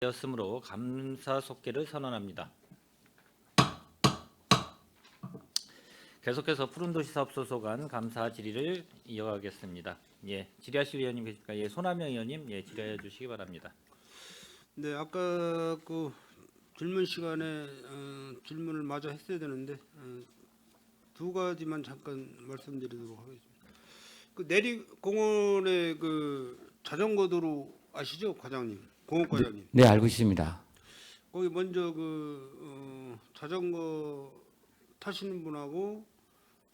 였으므로 감사 속기를 선언합니다. 계속해서 푸른도시 사업 소속안 감사 질의를 이어가겠습니다. 질의하실 의원님 계십니까? 손하명 의원님, 질의해 주시기 바랍니다. 네, 아까 그 질문 시간에 질문을 마저 했어야 되는데 두 가지만 잠깐 말씀드리도록 하겠습니다. 그 내리공원의 그 자전거 도로 아시죠, 과장님, 공업과장님? 네, 알고 있습니다. 거기 먼저 그 자전거 타시는 분하고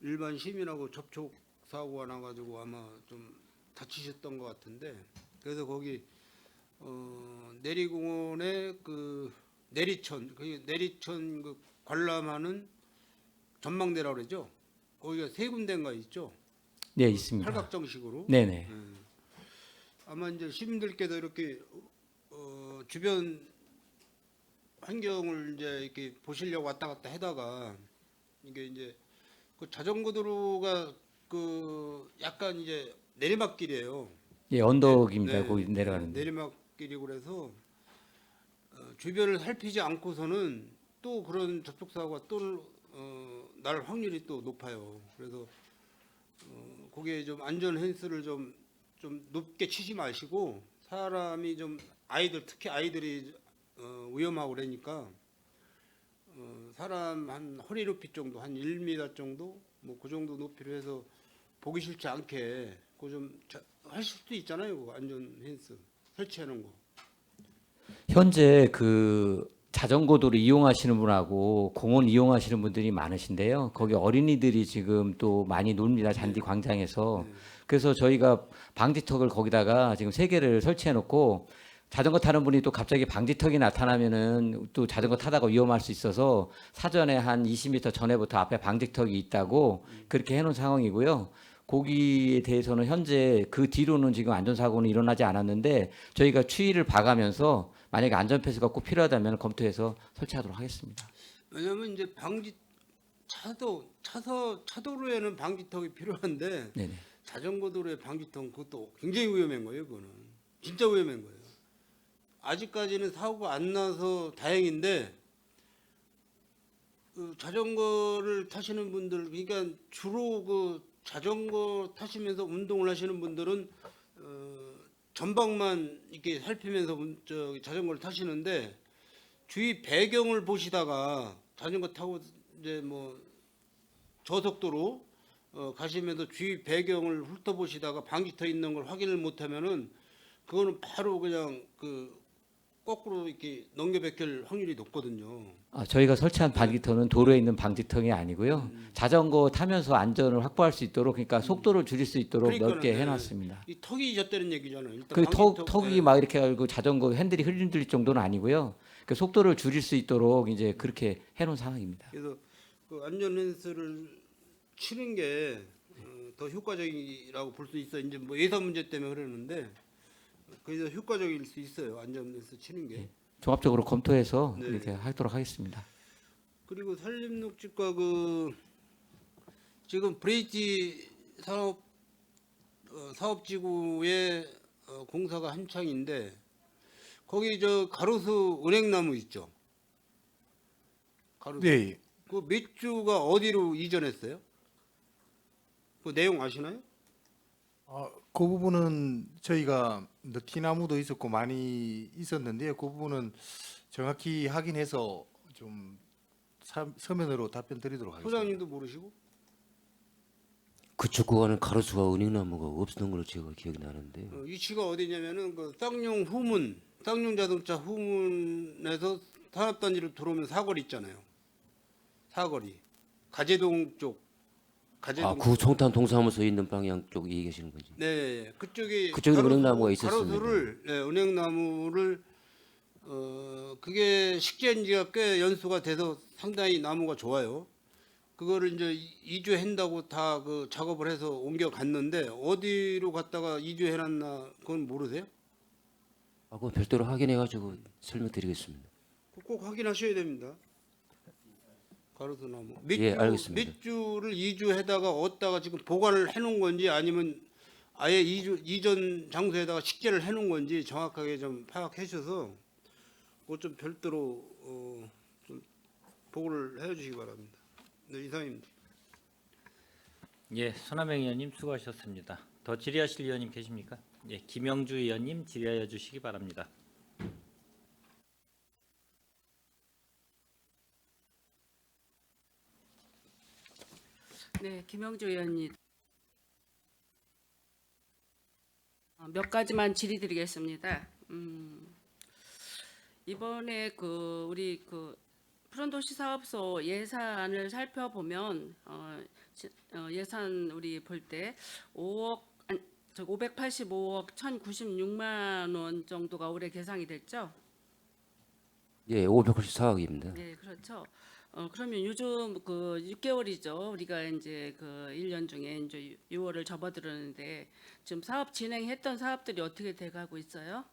일반 시민하고 접촉 사고가 나가지고 아마 좀 다치셨던 것 같은데, 그래서 거기 내리공원의 그 내리천 그 관람하는 전망대라고 그러죠. 거기가 세 군데인가 있죠. 네, 있습니다. 팔각정식으로. 네네. 아마 이제 시민들께서 이렇게 주변 환경을 이제 이렇게 보시려고 왔다 갔다 하다가 이게 이제 그 자전거 도로가 그 약간 이제 내리막길이에요. 예, 언덕입니다. 네, 거기 내려가는데. 내리막길이고 그래서 주변을 살피지 않고서는 또 그런 접촉 사고가 또 날 확률이 또 높아요. 그래서 거기에 좀 안전 펜스를 좀 높게 치지 마시고 사람이 좀 아이들 특히 아이들이 위험하고 그러니까 사람 한 허리 높이 정도 한 1m 정도 뭐 그 정도 높이로 해서 보기 싫지 않게 그 좀 하실 수도 있잖아요. 그거 안전 펜스 설치해 놓은 거. 현재 그 자전거 도로 이용하시는 분하고 공원 이용하시는 분들이 많으신데요. 거기 어린이들이 지금 또 많이 놉니다. 잔디 광장에서. 그래서 저희가 방지턱을 거기다가 지금 3개를 설치해 놓고 자전거 타는 분이 또 갑자기 방지턱이 나타나면은 또 자전거 타다가 위험할 수 있어서 사전에 한 20m 전에부터 앞에 방지턱이 있다고 그렇게 해놓은 상황이고요. 거기에 대해서는 현재 그 뒤로는 지금 안전사고는 일어나지 않았는데 저희가 추이를 봐가면서 만약에 안전패스가 꼭 필요하다면 검토해서 설치하도록 하겠습니다. 왜냐하면 이제 차도로에는 방지턱이 필요한데 네네. 자전거 도로의 방지턱 그것도 굉장히 위험한 거예요. 그거는 진짜 위험한 거예요. 아직까지는 사고가 안 나서 다행인데 그 자전거를 타시는 분들 그러니까 주로 그 자전거 타시면서 운동을 하시는 분들은 전방만 이렇게 살피면서 자전거를 타시는데 주위 배경을 보시다가 자전거 타고 이제 뭐 저속도로 가시면서 주위 배경을 훑어보시다가 방지턱 있는 걸 확인을 못하면은 그거는 바로 그냥 그 거꾸로 이렇게 넘겨베낄 확률이 높거든요. 저희가 설치한 방지턱은 도로에 있는 방지턱이 아니고요. 자전거 타면서 안전을 확보할 수 있도록 그러니까 속도를 줄일 수 있도록 그러니까는, 넓게 네. 해놨습니다. 이 턱이 졌다는 얘기잖아요. 일단 그 방지턱, 턱이 네. 막 이렇게 알고 자전거 핸들이 흔들릴 정도는 아니고요. 그 속도를 줄일 수 있도록 이제 그렇게 해놓은 상황입니다. 그래서 그 안전 렌스를 치는 게 더 효과적이라고 볼 수 있어. 이제 뭐 예산 문제 때문에 그러는데 그래서 효과적일 수 있어요. 안전 렌스 치는 게. 종합적으로 검토해서 네. 이렇게 하도록 하겠습니다. 그리고 산림녹지과 그 지금 브레이지 사업지구의 공사가 한창인데 거기 저 가로수 은행나무 있죠. 가로수. 네, 그 몇 주가 어디로 이전했어요? 그 내용 아시나요? 그 부분은 저희가 느티나무도 있었고 많이 있었는데요. 그 부분은 정확히 확인해서 좀 서면으로 답변 드리도록 하겠습니다. 소장님도 모르시고? 그쪽 구간은 가로수가 은행나무가 없었던 걸로 제가 기억이 나는데 위치가 어디냐면은 그 쌍용 자동차 후문에서 산업단지로 들어오면 사거리 있잖아요. 사거리 가재동 쪽. 그 청탄 동사무소 있는 방향 쪽 얘기하시는 건지. 네, 그쪽에 은행나무가 있었습니다. 가로수를 은행나무를 그게 식재한 지가 꽤 연수가 돼서 상당히 나무가 좋아요. 그거를 이제 이주한다고 다 그 작업을 해서 옮겨 갔는데 어디로 갔다가 이주해놨나 그건 모르세요? 그거 별도로 확인해가지고 설명드리겠습니다. 꼭 확인하셔야 됩니다. 가로수 나무. 알겠습니다. 몇 주를 이주해다가 어디다가 지금 보관을 해놓은 건지 아니면 아예 이전 장소에다가 식재를 해놓은 건지 정확하게 좀 파악해 주셔서 그것 좀 별도로 좀 보고를 해주시기 바랍니다. 네, 이상입니다. 예, 손하명 의원님 수고하셨습니다. 더 질의하실 의원님 계십니까? 예, 김영주 의원님 질의하여 주시기 바랍니다. 네, 김영주 의원님. 몇 가지만 질의드리겠습니다. 이번에 우리 푸른도시 사업소 예산을 살펴보면 예산 우리 볼 때 585억 1,096만 원 정도가 올해 계상이 됐죠. 예, 594억입니다. 네, 그렇죠. 그러면 요즘 6개월이죠. 우리가 이제 1년 중에 이제 6월을 접어들었는데 지금 사업 진행했던 사업들이 어떻게 돼가고 있어요?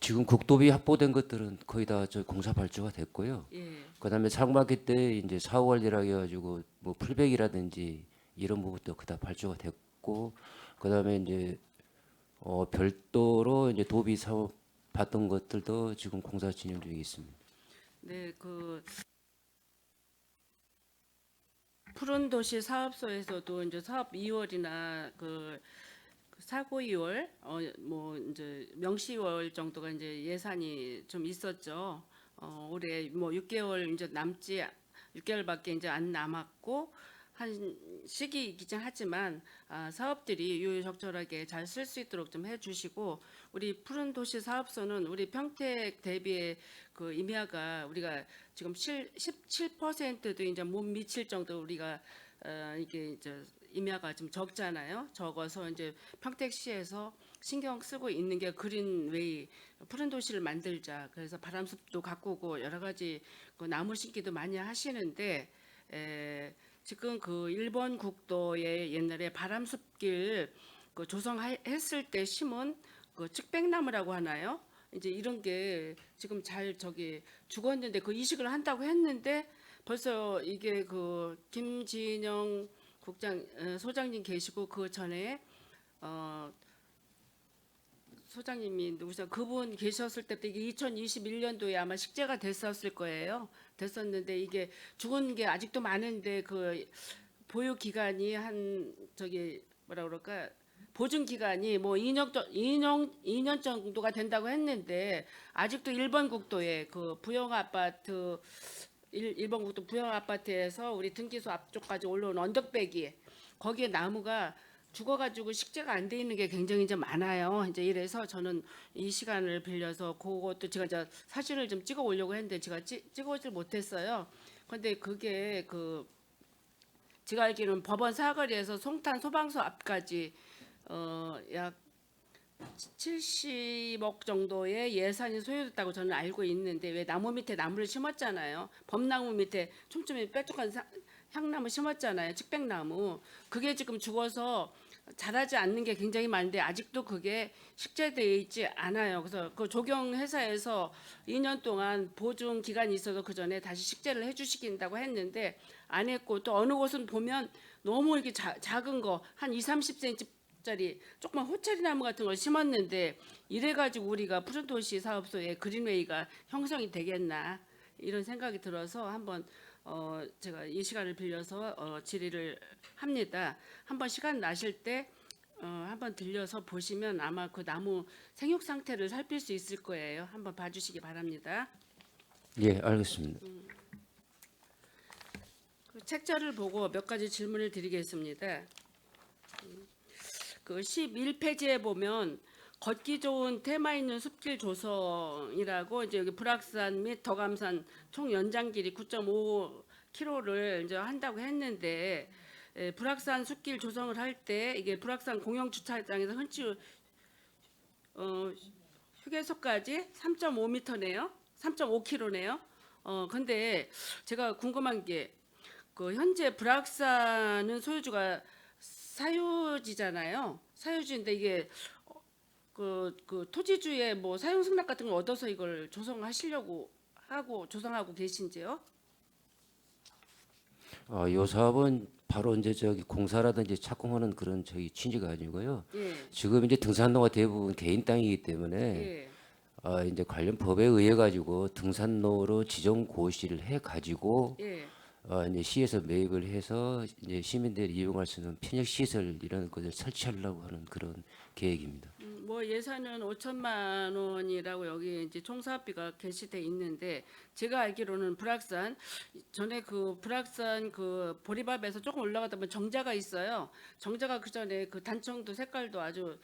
지금 국도비 확보된 것들은 거의 다 저 공사 발주가 됐고요. 예. 그다음에 상반기 때 이제 사후 관리라 해가지고 뭐 풀백이라든지 이런 부분도 그다 발주가 됐고, 그다음에 이제 별도로 이제 도비 사업 받던 것들도 지금 공사 진행 중에 있습니다. 네, 푸른도시 사업소에서도 이제 사업 2월이나 사고 2월, 뭐 이제 명시월 정도가 이제 예산이 좀 있었죠. 올해 뭐 6개월 이제 6개월밖에 이제 안 남았고 한 시기이긴 하지만 사업들이 유유적절하게 잘 쓸 수 있도록 좀 해주시고, 우리 푸른도시 사업소는 우리 평택 대비의 임야가 우리가 지금 17%도 이제 못 미칠 정도 우리가 이게 이제 임야가 좀 적잖아요. 적어서 이제 평택시에서 신경 쓰고 있는 게 그린웨이 푸른 도시를 만들자. 그래서 바람숲도 가꾸고 여러 가지 나무 심기도 많이 하시는데 지금 일본 국도에 옛날에 바람숲길 조성했을 때 심은 측백나무라고 하나요? 이제 이런 게 지금 잘 죽었는데 이식을 한다고 했는데 벌써 이게 김진영 소장님 계시고 그 전에 소장님이 누구죠? 그분 계셨을 때부터 이게 2021년도에 아마 식재가 됐었을 거예요. 됐었는데 이게 죽은 게 아직도 많은데 보유 기간이 뭐라 그럴까? 보증 기간이 뭐 2년 정도가 된다고 했는데 아직도 일본 국도에 부영 아파트 일본 국도 부영 아파트에서 우리 등기소 앞쪽까지 올라온 언덕배기 거기에 나무가 죽어가지고 식재가 안 돼 있는 게 굉장히 이제 많아요. 이제 이래서 저는 이 시간을 빌려서 그것도 제가 이제 사진을 좀 찍어 오려고 했는데 제가 찍어오질 못했어요. 그런데 그게 제가 알기로는 법원 사거리에서 송탄 소방서 앞까지 약 70억 정도의 예산이 소요됐다고 저는 알고 있는데, 왜 나무 밑에 나무를 심었잖아요. 범나무 밑에 촘촘히 뾰족한 향나무 심었잖아요. 측백나무. 그게 지금 죽어서 자라지 않는 게 굉장히 많은데 아직도 그게 식재되어 있지 않아요. 그래서 조경 회사에서 2년 동안 보증 기간이 있어서 그 전에 다시 식재를 해주시긴다고 했는데 안 했고, 또 어느 곳은 보면 너무 이렇게 작은 거 한 20-30cm 짜리 조그만 호철이 나무 같은 걸 심었는데 이래가지고 우리가 푸른도시 사업소에 그린웨이가 형성이 되겠나 이런 생각이 들어서 한번 제가 이 시간을 빌려서 질의를 합니다. 한번 시간 나실 때 한번 들려서 보시면 아마 그 나무 생육 상태를 살필 수 있을 거예요. 한번 봐주시기 바랍니다. 예, 알겠습니다. 책자를 보고 몇 가지 질문을 드리겠습니다. 11페이지에 보면 걷기 좋은 테마 있는 숲길 조성이라고 이제 여기 불악산 및 덕암산 총 연장길이 9.5km를 이제 한다고 했는데 불악산 숲길 조성을 할 때 이게 불악산 공영 주차장에서 흔치 휴게소까지 3.5m네요. 3.5km네요. 근데 제가 궁금한 게 현재 불악산은 소유주가 사유지잖아요. 사유지인데 이게 토지주의 뭐 사용 승낙 같은 걸 얻어서 이걸 조성하시려고 하고 조성하고 계신지요? 이 사업은 바로 이제 공사라든지 착공하는 그런 취지가 아니고요. 예. 지금 이제 등산로가 대부분 개인 땅이기 때문에 예. 이제 관련 법에 의해 가지고 등산로로 지정 고시를 해 가지고 예. 이제 시에서 매입을 해서 이제 시민들이 이용할 수 있는 편익 시설 이런 것을 설치하려고 하는 그런 계획입니다. 뭐 예산은 5천만 원이라고 여기 이제 총사업비가 게시돼 있는데 제가 알기로는 불악산 전에 그 불악산 그 보리밥에서 조금 올라가다 보면 정자가 있어요. 정자가 그 전에 그 단청도 색깔도 아주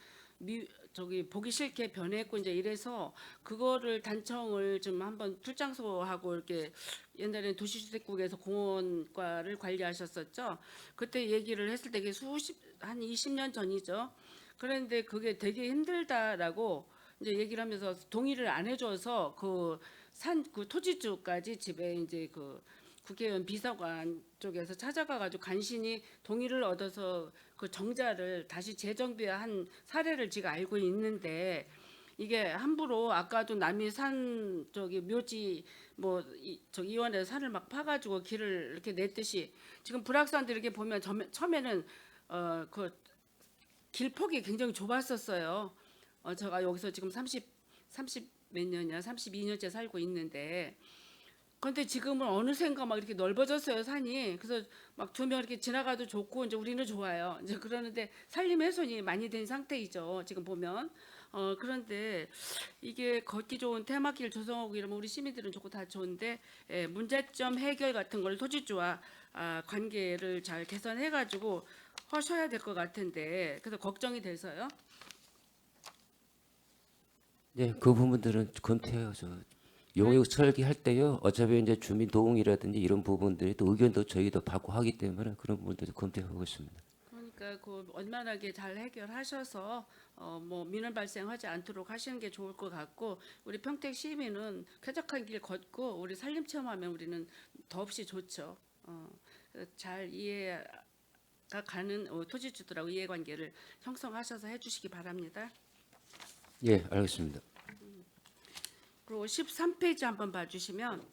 저기 보기 싫게 변했고 이제 이래서 그거를 단청을 좀 한번 풀장소하고 이렇게 옛날에 도시주택국에서 공원과를 관리하셨었죠. 그때 얘기를 했을 때 그게 한 20년 전이죠. 그런데 그게 되게 힘들다라고 이제 얘기를 하면서 동의를 안 해줘서 그 토지주까지 집에 이제 그 국회의원 비서관 쪽에서 찾아가가지고 간신히 동의를 얻어서 그 정자를 다시 재정비한 사례를 제가 알고 있는데 이게 함부로 아까도 남이 산 저기 묘지 뭐 저기 이원에서 산을 막 파가지고 길을 이렇게 냈듯이 지금 불악산들 이렇게 보면 처음에는 그 길폭이 굉장히 좁았었어요. 제가 여기서 지금 30 몇 년이야, 32년째 살고 있는데, 근데 지금은 어느샌가 막 이렇게 넓어졌어요 산이. 그래서 막 2명 이렇게 지나가도 좋고 이제 우리는 좋아요. 이제 그러는데 산림 훼손이 많이 된 상태이죠. 지금 보면. 그런데 이게 걷기 좋은 테마길 조성하고 이러면 우리 시민들은 좋고 다 좋은데 문제점 해결 같은 걸 토지주와 관계를 잘 개선해가지고 하셔야 될 것 같은데 그래서 걱정이 돼서요. 네, 그 부분들은 검토해서 용역 설계할 때요. 어차피 이제 주민 도움이라든지 이런 부분들이 또 의견도 저희도 받고 하기 때문에 그런 부분들도 검토하고 있습니다. 그러니까 그 원만하게 잘 해결하셔서 뭐 민원 발생하지 않도록 하시는 게 좋을 것 같고 우리 평택 시민은 쾌적한 길 걷고 우리 산림 체험하면 우리는 더없이 좋죠. 잘 이해가 가는 토지주들하고 이해관계를 형성하셔서 해주시기 바랍니다. 예, 알겠습니다. 그리고 13페이지 한번 봐주시면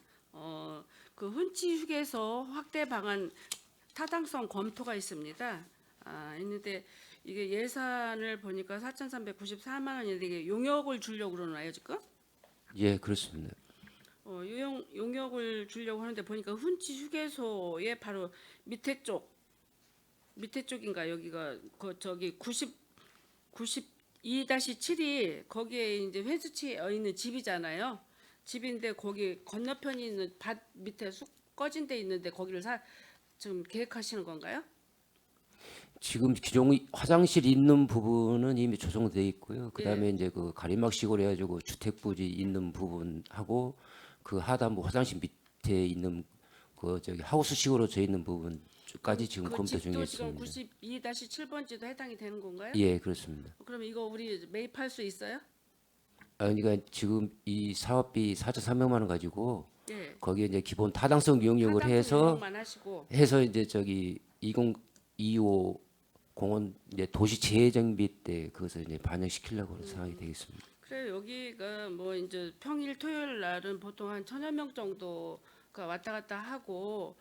그 훈치 휴게소 확대 방안 타당성 검토가 있습니다. 있는데 이게 예산을 보니까 4,394만 원인데 이게 용역을 주려고 그러나요 지금? 예, 그렇습니다. 용역을 주려고 하는데 보니까 훈치 휴게소의 바로 밑에 쪽인가 여기가 그 저기 92-7이 거기에 이제 회수치에 있는 집이잖아요. 집인데 거기 건너편에 있는 밭 밑에 쑥 꺼진 데 있는데 거기를 좀 계획하시는 건가요? 지금 기존 화장실 있는 부분은 이미 조성돼 있고요. 그다음에 예. 이제 그 가림막식으로 해가지고 주택 부지 있는 부분하고 그 하단부 화장실 밑에 있는 그 저기 하우스식으로 져 있는 부분까지 지금 그 검토 집도 중에 지금 있습니다. 92-7번지도 해당이 되는 건가요? 예, 그렇습니다. 그럼 이거 우리 매입할 수 있어요? 그러니까 지금 이 사업비 4,300만 원 가지고 예. 거기에 이제 기본 타당성 용역을 타당성 해서 용역만 하시고 이제 저기 2025 공원 이제 도시 재정비 때 그것을 이제 반영시키려고 하는 상황이 되겠습니다. 그래 여기가 뭐 이제 평일 토요일 날은 보통 한 1,000여 명 정도가 왔다 갔다 하고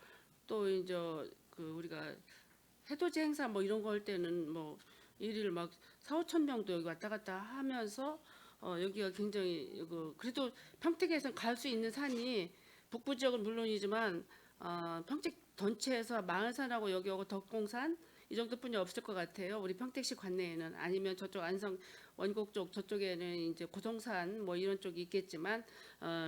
또 이제 그 우리가 해돋이 행사 뭐 이런 거 할 때는 뭐 일일 막 4-5천 명도 여기 왔다 갔다 하면서 여기가 굉장히 그래도 평택에서 갈 수 있는 산이 북부 지역은 물론이지만 평택 전체에서 마을산하고 여기하고 덕공산 이 정도뿐이 없을 것 같아요. 우리 평택시 관내에는 아니면 저쪽 안성 원곡 쪽 저쪽에는 이제 고성산 뭐 이런 쪽이 있겠지만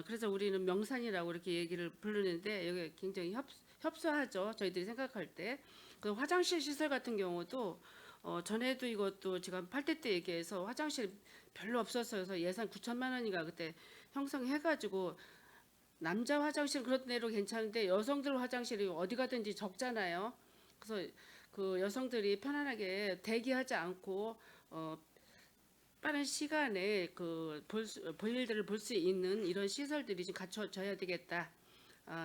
그래서 우리는 명산이라고 이렇게 얘기를 부르는데 여기 굉장히 협소하죠. 저희들이 생각할 때. 그 화장실 시설 같은 경우도 전에도 이것도 제가 8대 때 얘기해서 화장실 별로 없었어요. 그래서 예산 9천만 원인가 그때 형성해가지고 남자 화장실 그런 대로 괜찮은데 여성들 화장실이 어디 가든지 적잖아요. 그래서 그 여성들이 편안하게 대기하지 않고 빠른 시간에 그 볼 일들을 볼 수 있는 이런 시설들이 좀 갖춰져야 되겠다.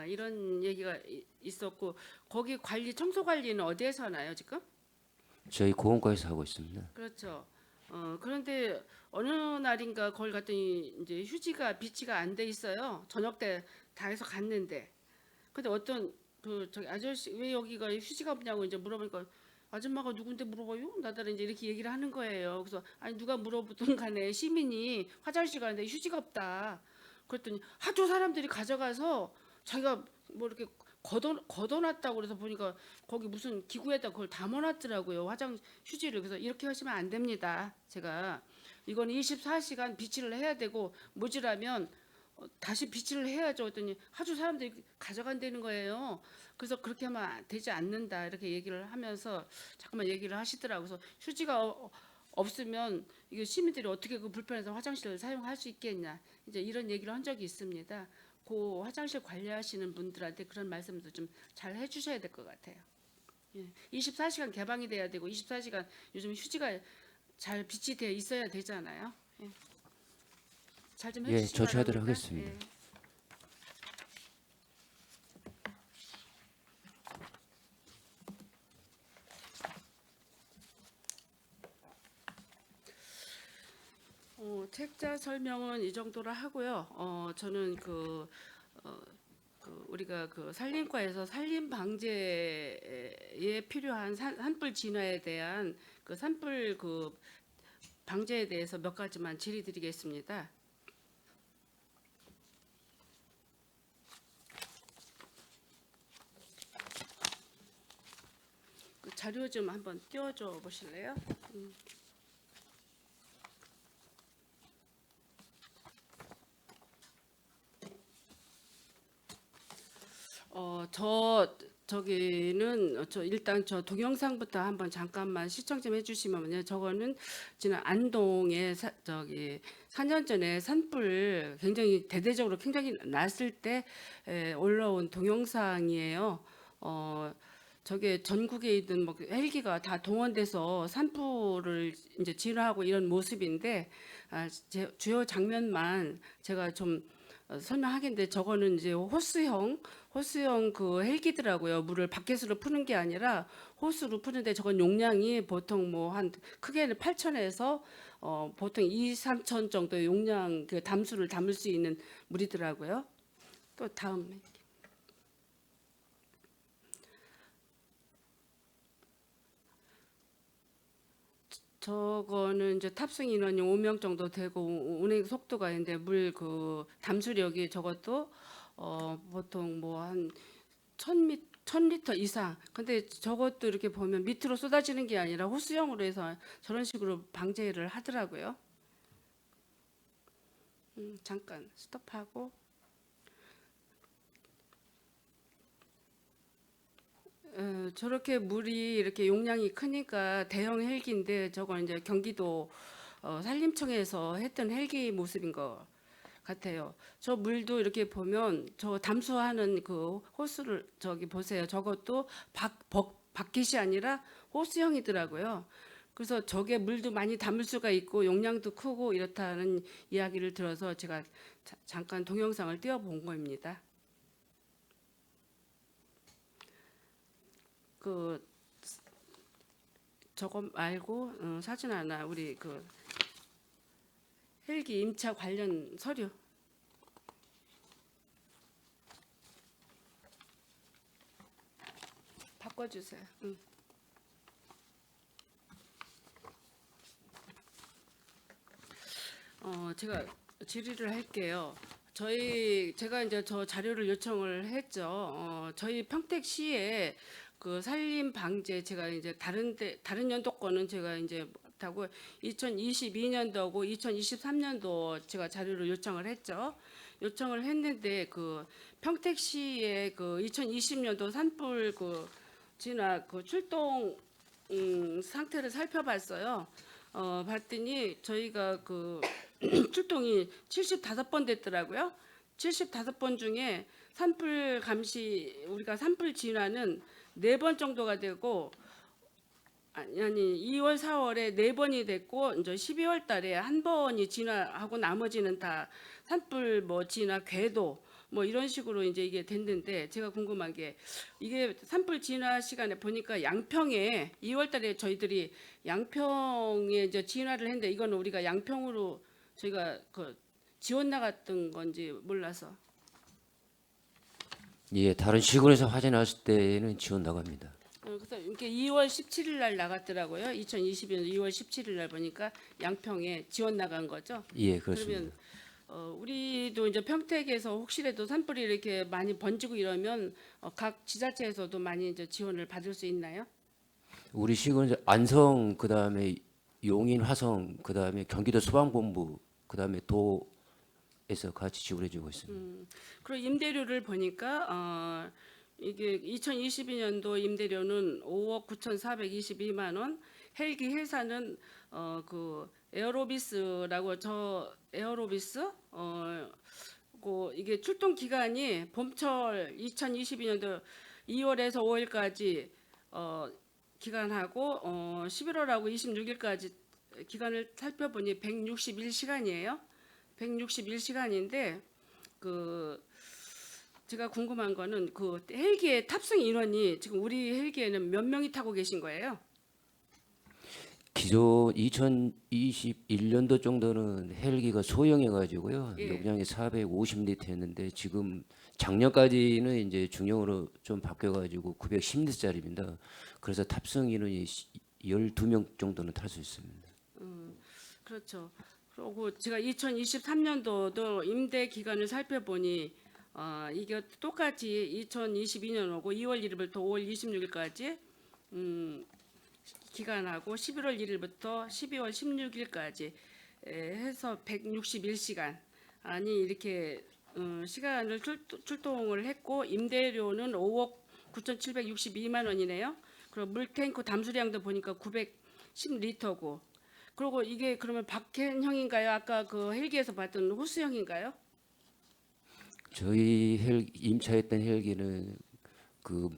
이런 얘기가 있었고 거기 관리 청소 관리는 어디에서 하나요 지금? 저희 고원과에서 하고 있습니다. 그렇죠. 그런데 어느 날인가 거기 갔더니 이제 휴지가 비치가 안 돼 있어요. 저녁 때 다 해서 갔는데. 근데 어떤 그 저기 아저씨 왜 여기가 휴지가 없냐고 이제 물어보니까 아줌마가 누군데 물어봐요? 나더러 이제 이렇게 얘기를 하는 거예요. 그래서 아니 누가 물어보든 간에 시민이 화장실 가는데 휴지가 없다. 그랬더니 하도 사람들이 가져가서 자기가 뭐 이렇게 걷어놨다고 그래서 보니까 거기 무슨 기구에다 그걸 담아놨더라고요. 화장 휴지를. 그래서 이렇게 하시면 안 됩니다. 제가 이건 24시간 비치를 해야 되고 모자라면 다시 비치를 해야죠. 그랬더니 하도 사람들이 가져간다는 거예요. 그래서 그렇게 하면 되지 않는다 이렇게 얘기를 하면서 자꾸만 얘기를 하시더라고요. 그래서 휴지가 없으면 이게 시민들이 어떻게 그 불편해서 화장실을 사용할 수 있겠냐 이제 이런 얘기를 한 적이 있습니다. 그 화장실 관리하시는 분들한테 그런 말씀도 좀 잘 해주셔야 될 것 같아요. 24시간 개방이 돼야 되고 24시간 요즘 휴지가 잘 비치되어 있어야 되잖아요. 잘 좀 예, 해주시기 조치하도록 바랍니다. 하겠습니다. 예. 책자 설명은 이 정도로 하고요. 저는 우리가 그 산림과에서 산림 방제에 필요한 산불 진화에 대한 그 산불 그 방제에 대해서 몇 가지만 질의드리겠습니다. 그 자료 좀 한번 띄워줘 보실래요? 저기는 일단 저 동영상부터 한번 잠깐만 시청 좀 해주시면요. 저거는 지난 안동에 4년 전에 산불 굉장히 대대적으로 굉장히 났을 때 올라온 동영상이에요. 저게 전국에 있는 뭐 헬기가 다 동원돼서 산불을 이제 진화하고 이런 모습인데 주요 장면만 제가 좀 설명하겠는데 저거는 이제 호스형 그 헬기더라고요. 물을 바켓으로 푸는 게 아니라 호스로 푸는데 저건 용량이 보통 뭐 한 크게는 8천에서 보통 2, 3천 정도의 용량 그 담수를 담을 수 있는 물이더라고요. 또 다음 저거는 이제 탑승 인원이 5명 정도 되고 운행 속도가 있는데 물 그 담수력이 저것도 보통 뭐 한 1000리터 이상. 근데 저것도 이렇게 보면 밑으로 쏟아지는 게 아니라 호수형으로 해서 저런 식으로 방제를 하더라고요. 잠깐 스톱하고. 저렇게 물이 이렇게 용량이 크니까 대형 헬기인데 저건 이제 경기도 산림청에서 했던 헬기 모습인 것 같아요. 저 물도 이렇게 보면 저 담수하는 그 호스를 저기 보세요. 저것도 바켓이 아니라 호스형이더라고요. 그래서 저게 물도 많이 담을 수가 있고 용량도 크고 이렇다는 이야기를 들어서 제가 잠깐 동영상을 띄워본 겁니다. 저거 말고 사진 하나 우리 그 헬기 임차 관련 서류 바꿔주세요. 제가 질의를 할게요. 제가 이제 저 자료를 요청을 했죠. 저희 평택시에 그 산림 방제 제가 이제 다른 연도 거는 제가 이제 못하고 2022년도하고 2023년도 제가 자료를 요청을 했죠. 요청을 했는데 그 평택시의 그 2020년도 산불 그 진화 그 출동 상태를 살펴봤어요. 봤더니 저희가 그 출동이 75번 됐더라고요. 75번 중에 산불 감시 우리가 산불 진화는 4번 정도가 되고 아니 2월 4월에 4번이 됐고 이제 12월 달에 1번이 진화하고 나머지는 다 산불 뭐 진화 궤도 뭐 이런 식으로 이제 이게 됐는데 제가 궁금한 게 이게 산불 진화 시간에 보니까 양평에 2월 달에 저희들이 양평에 이제 진화를 했는데 이건 우리가 양평으로 저희가 그 지원 나갔던 건지 몰라서. 예, 다른 시군에서 화재 났을 때는 지원 나갑니다. 그래서 이렇게 2월 17일 날 나갔더라고요. 2022년 2월 17일 날 보니까 양평에 지원 나간 거죠. 예, 그렇습니다. 그러면 우리도 이제 평택에서 혹시라도 산불이 이렇게 많이 번지고 이러면 각 지자체에서도 많이 이제 지원을 받을 수 있나요? 우리 시군 이제 안성 그다음에 용인 화성 그다음에 경기도 소방본부 그다음에 도에서 같이 지원해주고 있습니다. 그리고 임대료를 보니까 이게 2022년도 임대료는 5억 9,422만 원. 헬기 회사는 그 에어로비스라고 에어로비스 그 이게 출동 기간이 봄철 2022년도 2월에서 5일까지 기간하고 11월하고 26일까지 기간을 살펴보니 161시간이에요. 161시간인데 그 제가 궁금한 거는 그 헬기의 탑승 인원이 지금 우리 헬기에는 몇 명이 타고 계신 거예요? 기존 2021년도 정도는 헬기가 소형해가지고요. 예. 용량이 450리터였는데 지금 작년까지는 이제 중형으로 좀 바뀌어가지고 910리터짜리입니다. 그래서 탑승 인원이 12명 정도는 탈 수 있습니다. 그렇죠. 그리고 제가 2023년도도 임대 기간을 살펴보니 이게 똑같이 2022년하고 2월 1일부터 5월 26일까지 기간하고 11월 1일부터 12월 16일까지 해서 161시간 아니 이렇게 시간을 출동을 했고 임대료는 5억 9,762만 원이네요. 그리고 물탱크 담수량도 보니까 910리터고 그리고 이게 그러면 박앤형인가요? 아까 그 헬기에서 봤던 호스형인가요? 저희 임차했던 헬기는 그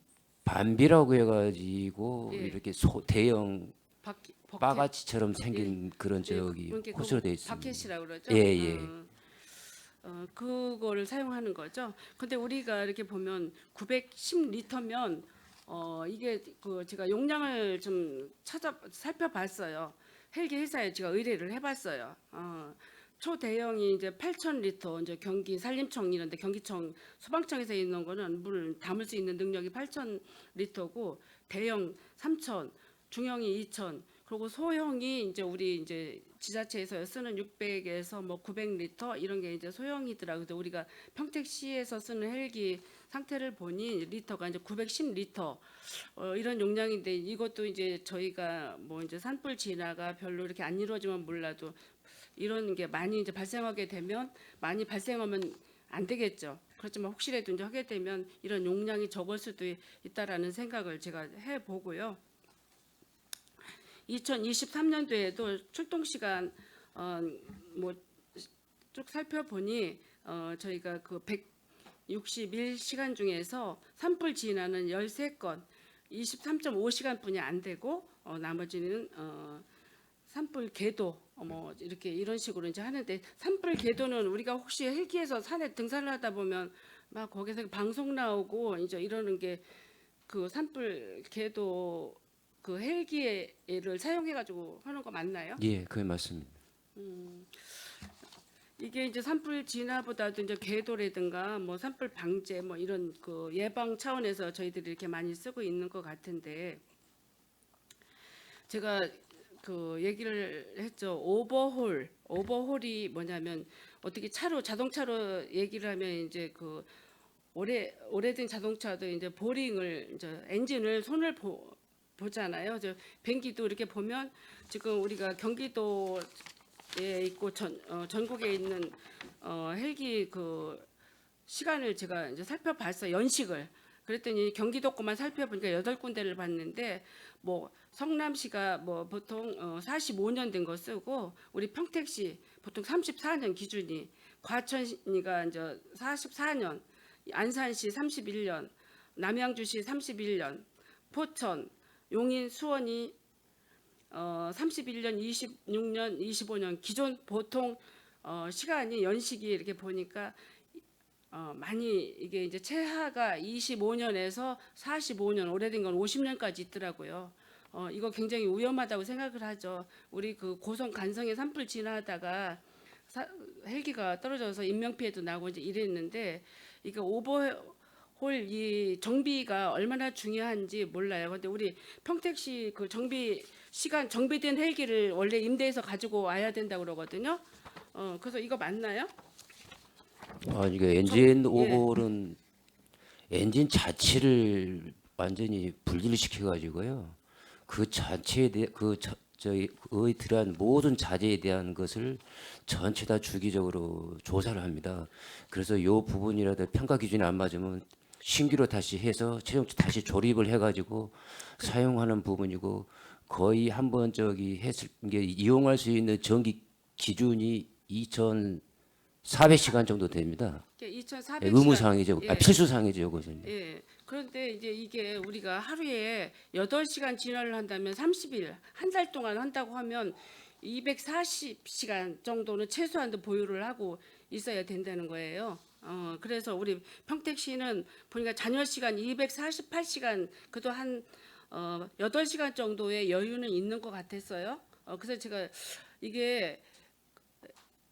반비라고 해가지고 예. 이렇게 대형 버켓. 바가지처럼 생긴 그런 저기 그러니까 호스로 그거 되어 있습니다. 바켓이라고 그러죠. 예, 예. 그거를 사용하는 거죠. 근데 우리가 이렇게 보면 910리터면 이게 그 제가 용량을 좀 살펴봤어요. 헬기 회사에 제가 의뢰를 해봤어요. 초대형이 이제 8,000리터, 이제 경기 산림청 이런데 경기청 소방청에서 있는 거는 물을 담을 수 있는 능력이 8,000리터고 대형 3,000, 중형이 2,000, 그리고 소형이 이제 우리 이제 지자체에서 쓰는 600에서 뭐 900리터 이런 게 이제 소형이더라고요. 그래서 우리가 평택시에서 쓰는 헬기 상태를 보니 리터가 이제 910리터 이런 용량인데 이것도 이제 저희가 뭐 이제 산불 진화가 별로 이렇게 안 이루어지면 몰라도 이런 게 많이 이제 발생하게 되면 많이 발생하면 안 되겠죠. 그렇지만 혹시라도 이제 하게 되면 이런 용량이 적을 수도 있다라는 생각을 제가 해 보고요. 2023년도에도 출동 시간 뭐 쭉 살펴보니 저희가 그 161시간 중에서 산불 진화는 13건, 23.5시간뿐이 안 되고 나머지는 산불 계도 뭐 이렇게 이런 식으로 이제 하는데 산불 계도는 우리가 혹시 헬기에서 산에 등산을 하다 보면 막 거기서 방송 나오고 이제 이러는 게 그 산불 계도 그 헬기를 사용해 가지고 하는 거 맞나요? 예, 그게 맞습니다. 이게 이제 산불 진화보다도 이제 궤도라든가 뭐 산불 방제 뭐 이런 그 예방 차원에서 저희들이 이렇게 많이 쓰고 있는 것 같은데 제가 그 얘기를 했죠. 오버홀이 뭐냐면 어떻게 자동차로 얘기를 하면 이제 그 오래된 자동차도 이제 보링을 이제 엔진을 손을 보잖아요. 저 비행기도 이렇게 보면 지금 우리가 경기도에 있고 전국에 있는 헬기 그 시간을 제가 이제 살펴봤어요. 연식을. 그랬더니 경기도 거만 살펴보니까 8군데를 봤는데 뭐 성남시가 뭐 보통 45년 된 거 쓰고 우리 평택시 보통 34년 기준이 과천이가 이제 44년 안산시 31년 남양주시 31년 포천 용인 수원이 31년 26년 25년 기존 보통 시간이 연식이 이렇게 보니까 많이 이게 이제 최하가 25년에서 45년 오래된 건 50년까지 있더라고요. 이거 굉장히 위험하다고 생각을 하죠. 우리 그 고성 간성에 산불 진화하다가 헬기가 떨어져서 인명 피해도 나고 이제 이랬는데 이게 오버홀 볼 이 정비가 얼마나 중요한지 몰라요. 근데 우리 평택시 그 정비된 헬기를 원래 임대해서 가지고 와야 된다고 그러거든요. 그래서 이거 맞나요? 이게 엔진 예. 오볼은 엔진 자체를 완전히 분리를 시켜가지고요. 그 자체에 대해 저희 들어간 모든 자재에 대한 것을 전체 다 주기적으로 조사를 합니다. 그래서 이 부분이라도 평가 기준이 안 맞으면 신규로 다시 해서 최종 다시 조립을 해가지고 사용하는 부분이고 거의 한번 했을 게 이용할 수 있는 전기 기준이 2,400시간 정도 됩니다. 2,400시간. 의무사항이죠. 예. 필수사항이죠, 그것은. 예. 그런데 이제 이게 우리가 하루에 8시간 진화를 한다면 30일, 한 달 동안 한다고 하면 240시간 정도는 최소한도 보유를 하고 있어야 된다는 거예요. 그래서 우리 평택시는 보니까 잔여 시간 248시간, 그도 한 8시간 정도의 여유는 있는 것 같았어요. 그래서 제가 이게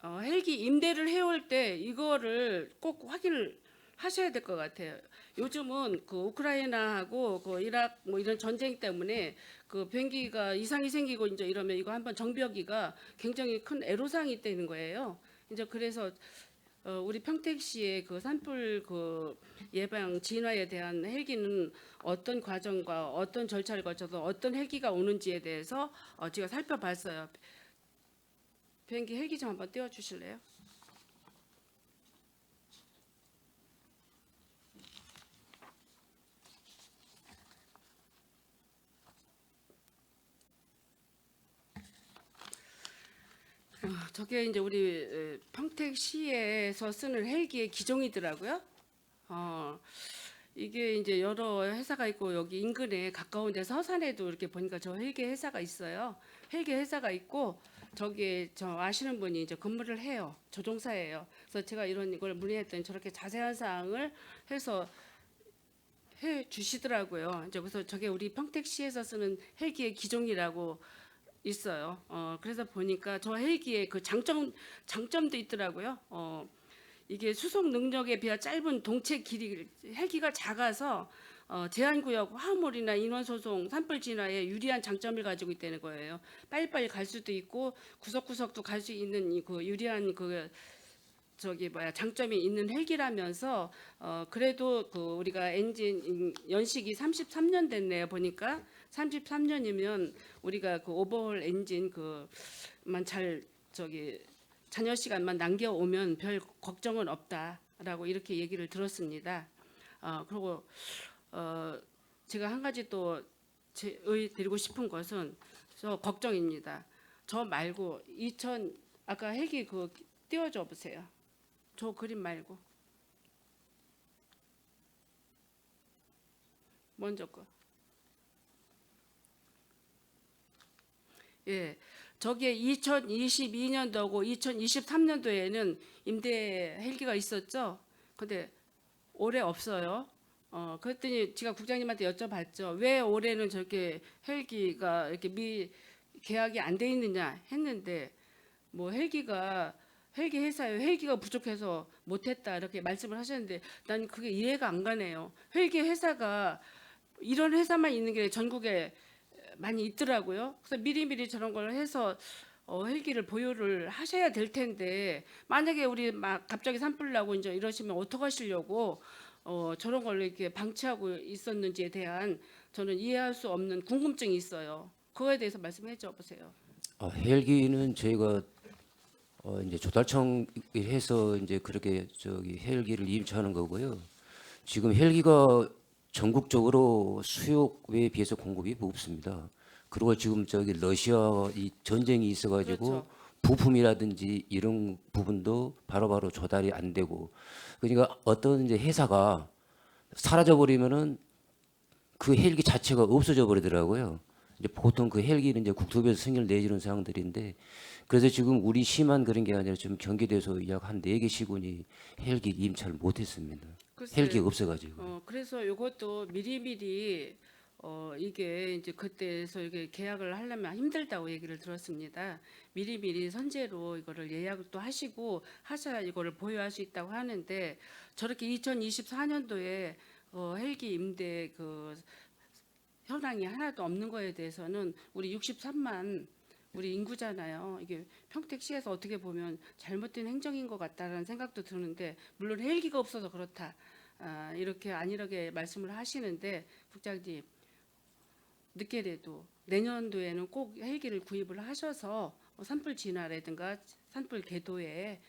헬기 임대를 해올 때 이거를 꼭 확인을 하셔야 될 것 같아요. 요즘은 그 우크라이나하고 그 이라크 뭐 이런 전쟁 때문에 그 비행기가 이상이 생기고 이제 이러면 이거 한번 정비하기가 굉장히 큰 애로사항이 되는 거예요. 이제 그래서 우리 평택시의 그 산불 그 예방 진화에 대한 헬기는 어떤 과정과 어떤 절차를 거쳐서 어떤 헬기가 오는지에 대해서 제가 살펴봤어요. 비행기 헬기 좀 한번 띄워 주실래요? 저게 이제 우리 평택시에서 쓰는 헬기의 기종이더라고요. 이게 이제 여러 회사가 있고 여기 인근에 가까운 데 서산에도 이렇게 보니까 저 헬기 회사가 있어요. 헬기 회사가 있고 저기에 저 아시는 분이 이제 근무를 해요. 조종사예요. 그래서 제가 이걸 문의했더니 저렇게 자세한 사항을 해서 해 주시더라고요. 이제 그래서 저게 우리 평택시에서 쓰는 헬기의 기종이라고 있어요. 그래서 보니까 저 헬기의 그 장점도 있더라고요. 이게 수송 능력에 비해 짧은 동체 길이, 헬기가 작아서 제한구역 화물이나 인원소송, 산불 진화에 유리한 장점을 가지고 있다는 거예요. 빨리빨리 갈 수도 있고 구석구석도 갈 수 있는 그 유리한 장점이 있는 헬기라면서 그래도 그 우리가 엔진 연식이 33년 됐네요. 보니까 33년이면 우리가 그 오버홀 엔진 그만 잘 잔여 시간만 남겨 오면 별 걱정은 없다라고 이렇게 얘기를 들었습니다. 그리고 제가 한 가지 또 드리고 싶은 것은 저 걱정입니다. 저 말고 아까 헬기 띄워줘 보세요. 저 그림 말고 먼저 거. 예, 저게 2022년도고 2023년도에는 임대 헬기가 있었죠. 근데 올해 없어요. 그랬더니 제가 국장님한테 여쭤봤죠. 왜 올해는 저렇게 헬기가 이렇게 계약이 안 돼 있느냐 했는데 뭐 헬기 회사에 헬기가 부족해서 못했다 이렇게 말씀을 하셨는데 난 그게 이해가 안 가네요. 헬기 회사가 이런 회사만 있는 게 전국에 많이 있더라고요. 그래서 미리미리 저런 걸 해서 헬기를 보유를 하셔야 될 텐데 만약에 우리 막 갑자기 산불 나고 이제 이러시면 어떡하시려고 저런 걸 이렇게 방치하고 있었는지에 대한 저는 이해할 수 없는 궁금증이 있어요. 그거에 대해서 말씀해 줘 보세요. 헬기는 저희가 이제 조달청에서 이제 그렇게 헬기를 임차하는 거고요. 지금 헬기가 전국적으로 수요에 비해서 공급이 없습니다. 그리고 지금 러시아 이 전쟁이 있어가지고 그렇죠. 부품이라든지 이런 부분도 바로바로 조달이 안 되고, 그러니까 어떤 이제 회사가 사라져 버리면은 그 헬기 자체가 없어져 버리더라고요. 이제 보통 그 헬기는 이제 국토부에서 승인을 내주는 사항들인데, 그래서 지금 우리 시만 그런 게 아니라 지금 경기도에서 약 한 4개 시군이 헬기 임차를 못했습니다. 헬기가 없어가지고. 그래서 이것도 미리미리 이게 이제 그때에서 이게 계약을 하려면 힘들다고 얘기를 들었습니다. 미리미리 선제로 이거를 예약도 하시고 하셔야 이거를 보유할 수 있다고 하는데 저렇게 2024년도에 헬기 임대 그 현황이 하나도 없는 거에 대해서는 우리 63만 우리 인구잖아요. 이게 평택시에서 어떻게 보면 잘못된 행정인 것 같다라는 생각도 드는데, 물론 헬기가 없어서 그렇다, 이렇게 안일하게 말씀을 하시는데, 국장님 늦게라도 내년도에는 꼭 헬기를 구입을 하셔서 산불 진화라든가 산불 계도에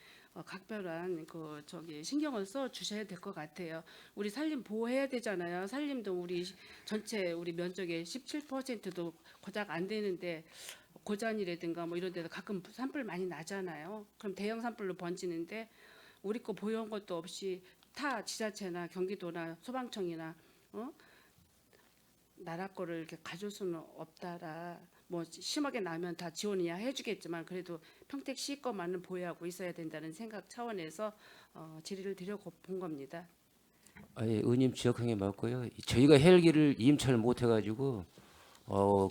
각별한 그 저기 신경을 써 주셔야 될 것 같아요. 우리 산림 보호해야 되잖아요. 산림도 우리 전체 우리 면적의 17%도 고작 안 되는데, 고잔이라든가 뭐 이런 데서 가끔 산불 많이 나잖아요. 그럼 대형 산불로 번지는데 우리 거 보유한 것도 없이 타 지자체나 경기도나 소방청이나 나라 거를 이렇게 가져올 수는 없다라, 뭐 심하게 나면 다 지원이야 해주겠지만 그래도 평택시 것만은 보유하고 있어야 된다는 생각 차원에서 질의를 드려본 겁니다. 아예 의원님 지적한 게 맞고요. 저희가 헬기를 임차를 못 해가지고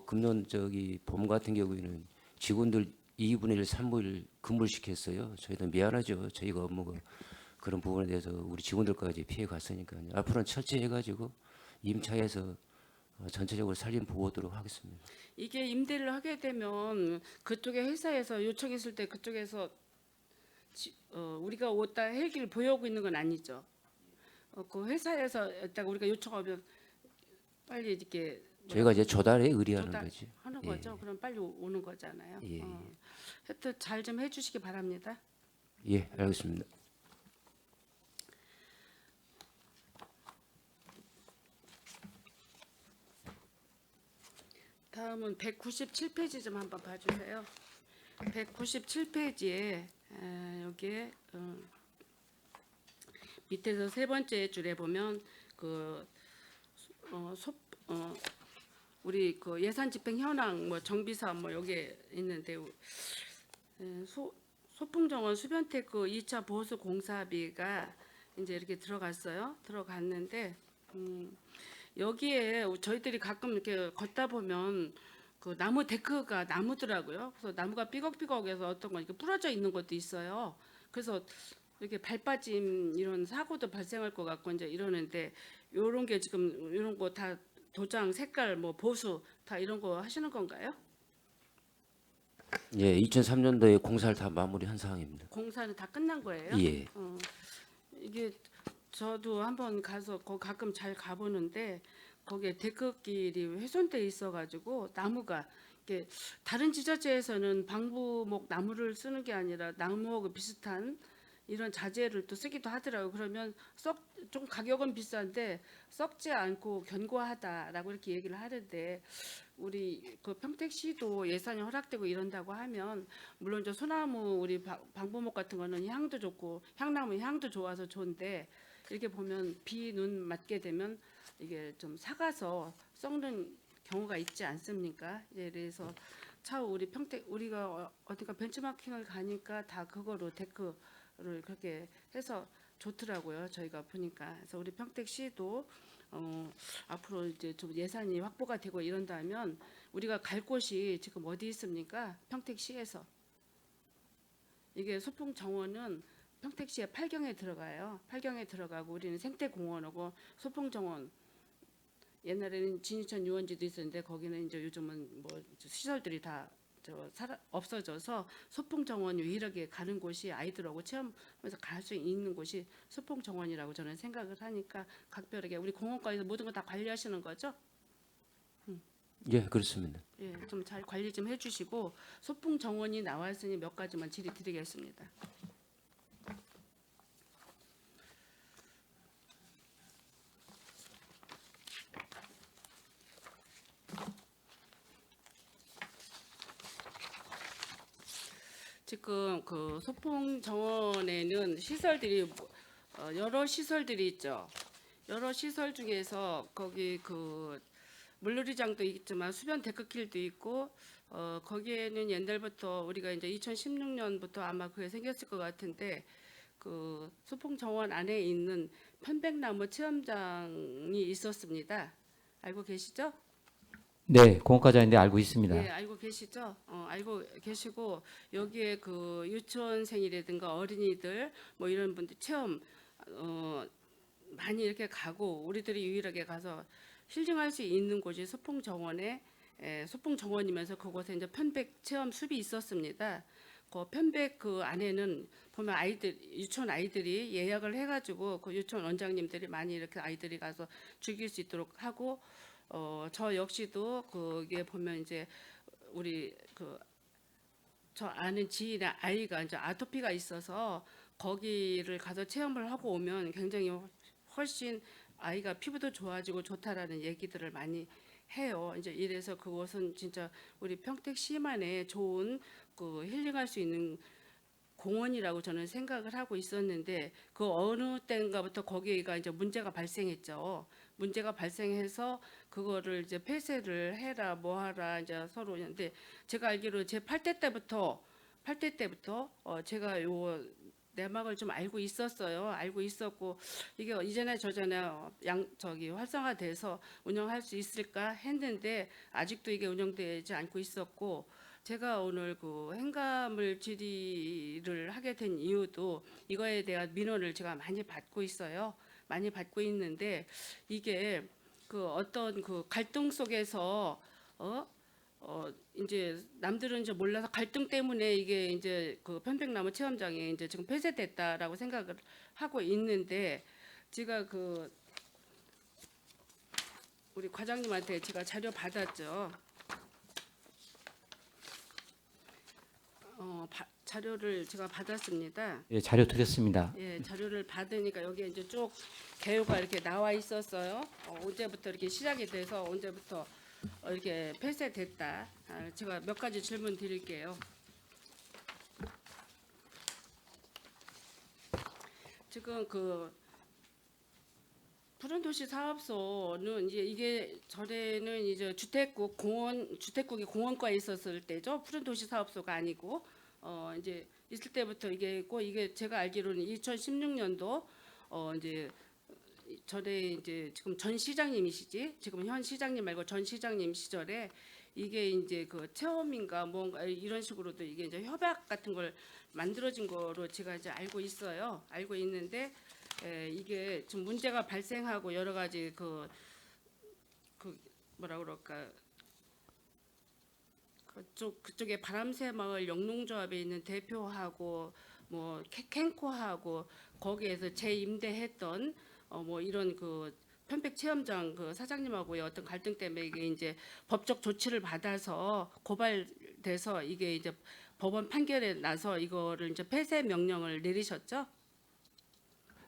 금년 저기 봄 같은 경우에는 직원들 2분의 1, 3분의 1 근무를 시켰어요. 저희도 미안하죠. 저희가 업무가 그런 부분에 대해서 우리 직원들까지 피해 갔으니까요. 앞으로는 철저해가지고 임차해서 전체적으로 살림 보호하도록 하겠습니다. 이게 임대를 하게 되면 그쪽에 회사에서 요청했을 때 그쪽에서 우리가 왔다 헬기를 보유하고 있는 건 아니죠. 그 회사에서 딱 우리가 요청하면 빨리 이렇게 저희가 이제 조달에 의뢰하는 조달 거지. 하는 예. 거죠. 그럼 빨리 오는 거잖아요. 예. 하여튼 잘 좀 해주시기 바랍니다. 예, 알겠습니다. 다음은 197페이지 좀 한번 봐주세요. 197페이지에 여기에 밑에서 세 번째 줄에 보면 우리 그 예산 집행 현황 뭐 정비 사업 뭐 여기에 있는데, 소풍 정원 수변테크 2차 보수 공사비가 이제 이렇게 들어갔어요. 들어갔는데 여기에 저희들이 가끔 이렇게 걷다 보면 그 나무 데크가 나무더라고요. 그래서 나무가 삐걱삐걱해서 어떤 거 이렇게 부러져 있는 것도 있어요. 그래서 이렇게 발빠짐 이런 사고도 발생할 것 같고 이제 이러는데, 요런 게 지금 이런 거 다 도장 색깔 뭐 보수 다 이런 거 하시는 건가요? 예, 2003년도에 공사를 다 마무리한 상황입니다. 공사는 다 끝난 거예요? 예. 이게 저도 한번 가서 거 가끔 잘 가보는데 거기에 데크길이 훼손돼 있어가지고 나무가 이게 다른 지자체에서는 방부목 나무를 쓰는 게 아니라 나무하고 비슷한 이런 자재를 또 쓰기도 하더라고요. 그러면 좀 가격은 비싼데 썩지 않고 견고하다라고 이렇게 얘기를 하는데, 우리 그 평택시도 예산이 허락되고 이런다고 하면 물론 저 소나무 우리 방부목 같은 거는 향도 좋고 향나무 향도 좋아서 좋은데, 이렇게 보면 비, 눈 맞게 되면 이게 좀 삭아서 썩는 경우가 있지 않습니까? 예, 그래서 차후 우리 평택 우리가 어디가 벤치마킹을 가니까 다 그거로 데크를 그렇게 해서 좋더라고요. 저희가 보니까. 그래서 우리 평택시도 앞으로 이제 좀 예산이 확보가 되고 이런다면 우리가 갈 곳이 지금 어디 있습니까? 평택시에서. 이게 소풍 정원은 평택시의 팔경에 들어가요. 팔경에 들어가고 우리는 생태공원하고 소풍 정원. 옛날에는 진이천 유원지도 있었는데 거기는 이제 요즘은 뭐 시설들이 다 없어져서 소풍 정원 유일하게 가는 곳이 아이들하고 체험해서 갈 수 있는 곳이 소풍 정원이라고 저는 생각을 하니까 각별하게 우리 공원과에서 모든 거 다 관리하시는 거죠? 예, 그렇습니다. 예, 좀 잘 관리 좀 해주시고 소풍 정원이 나왔으니 몇 가지만 질의드리겠습니다. 지금 그 소풍 정원에는 시설들이 여러 시설들이 있죠. 여러 시설 중에서 거기 그 물놀이장도 있지만 수변 데크길도 있고 거기에는 옛날부터 우리가 이제 2016년부터 아마 그게 생겼을 것 같은데, 그 소풍 정원 안에 있는 편백나무 체험장이 있었습니다. 알고 계시죠? 네, 공과자인데 알고 있습니다. 네, 알고 계시죠? 알고 계시고 여기에 그 유치원생이라든가 어린이들 뭐 이런 분들 체험 많이 이렇게 가고 우리들이 유일하게 가서 힐링할 수 있는 곳이 소풍정원이면서 그곳에 이제 편백 체험 숲이 있었습니다. 그 편백 그 안에는 보면 유치원 아이들이 예약을 해가지고 그 유치원 원장님들이 많이 이렇게 아이들이 가서 즐길 수 있도록 하고 저 역시도 거기에 보면 이제 우리 저 아는 지인의 아이가 이제 아토피가 있어서 거기를 가서 체험을 하고 오면 굉장히 훨씬 아이가 피부도 좋아지고 좋다라는 얘기들을 많이 해요. 이제 이래서 그곳은 진짜 우리 평택시만의 좋은 그 힐링할 수 있는 공원이라고 저는 생각을 하고 있었는데 그 어느 때인가부터 거기가 이제 문제가 발생했죠. 문제가 발생해서 그거를 이제 폐쇄를 해라 뭐하라 이제 서로. 근데 제가 알기로 제 8대 때부터 제가 요 내막을 좀 알고 있었어요. 알고 있었고 이게 이전에 저전에 활성화돼서 운영할 수 있을까 했는데 아직도 이게 운영되지 않고 있었고, 제가 오늘 그 행가물 질의를 하게 된 이유도 이거에 대한 민원을 제가 많이 받고 있어요. 많이 받고 있는데 이게 그 어떤 그 갈등 속에서 이제 남들은 이제 몰라서 갈등 때문에 이게 이제 그 편백나무 체험장이 이제 지금 폐쇄됐다라고 생각을 하고 있는데, 제가 그 우리 과장님한테 제가 자료 받았죠. 자료를 제가 받았습니다. 예, 자료 드렸습니다. 예, 자료를 받으니까 여기에 이제 쭉 개요가 이렇게 나와 있었어요. 언제부터 이렇게 시작이 돼서 언제부터 이렇게 폐쇄됐다. 제가 몇 가지 질문 드릴게요. 지금 그 푸른도시 사업소는 이게 전에는 이제 주택국이 공원과에 있었을 때죠. 푸른도시 사업소가 아니고 이제 있을 때부터 이게 있고, 이게 제가 알기로는 2016년도 이제 전에 이제 지금 전 시장님이시지, 지금 현 시장님 말고 전 시장님 시절에 이게 이제 그 체험인가 뭔가 이런 식으로도 이게 이제 협약 같은 걸 만들어진 거로 제가 이제 알고 있어요. 알고 있는데 이게 지금 문제가 발생하고 여러 가지 그 뭐라 그럴까, 그쪽에 바람새마을 영농조합에 있는 대표하고 뭐 캔코하고 거기에서 재임대했던 뭐 이런 그 편백 체험장 그 사장님하고의 어떤 갈등 때문에 이게 이제 법적 조치를 받아서 고발돼서 이게 이제 법원 판결에 나서 이거를 이제 폐쇄 명령을 내리셨죠?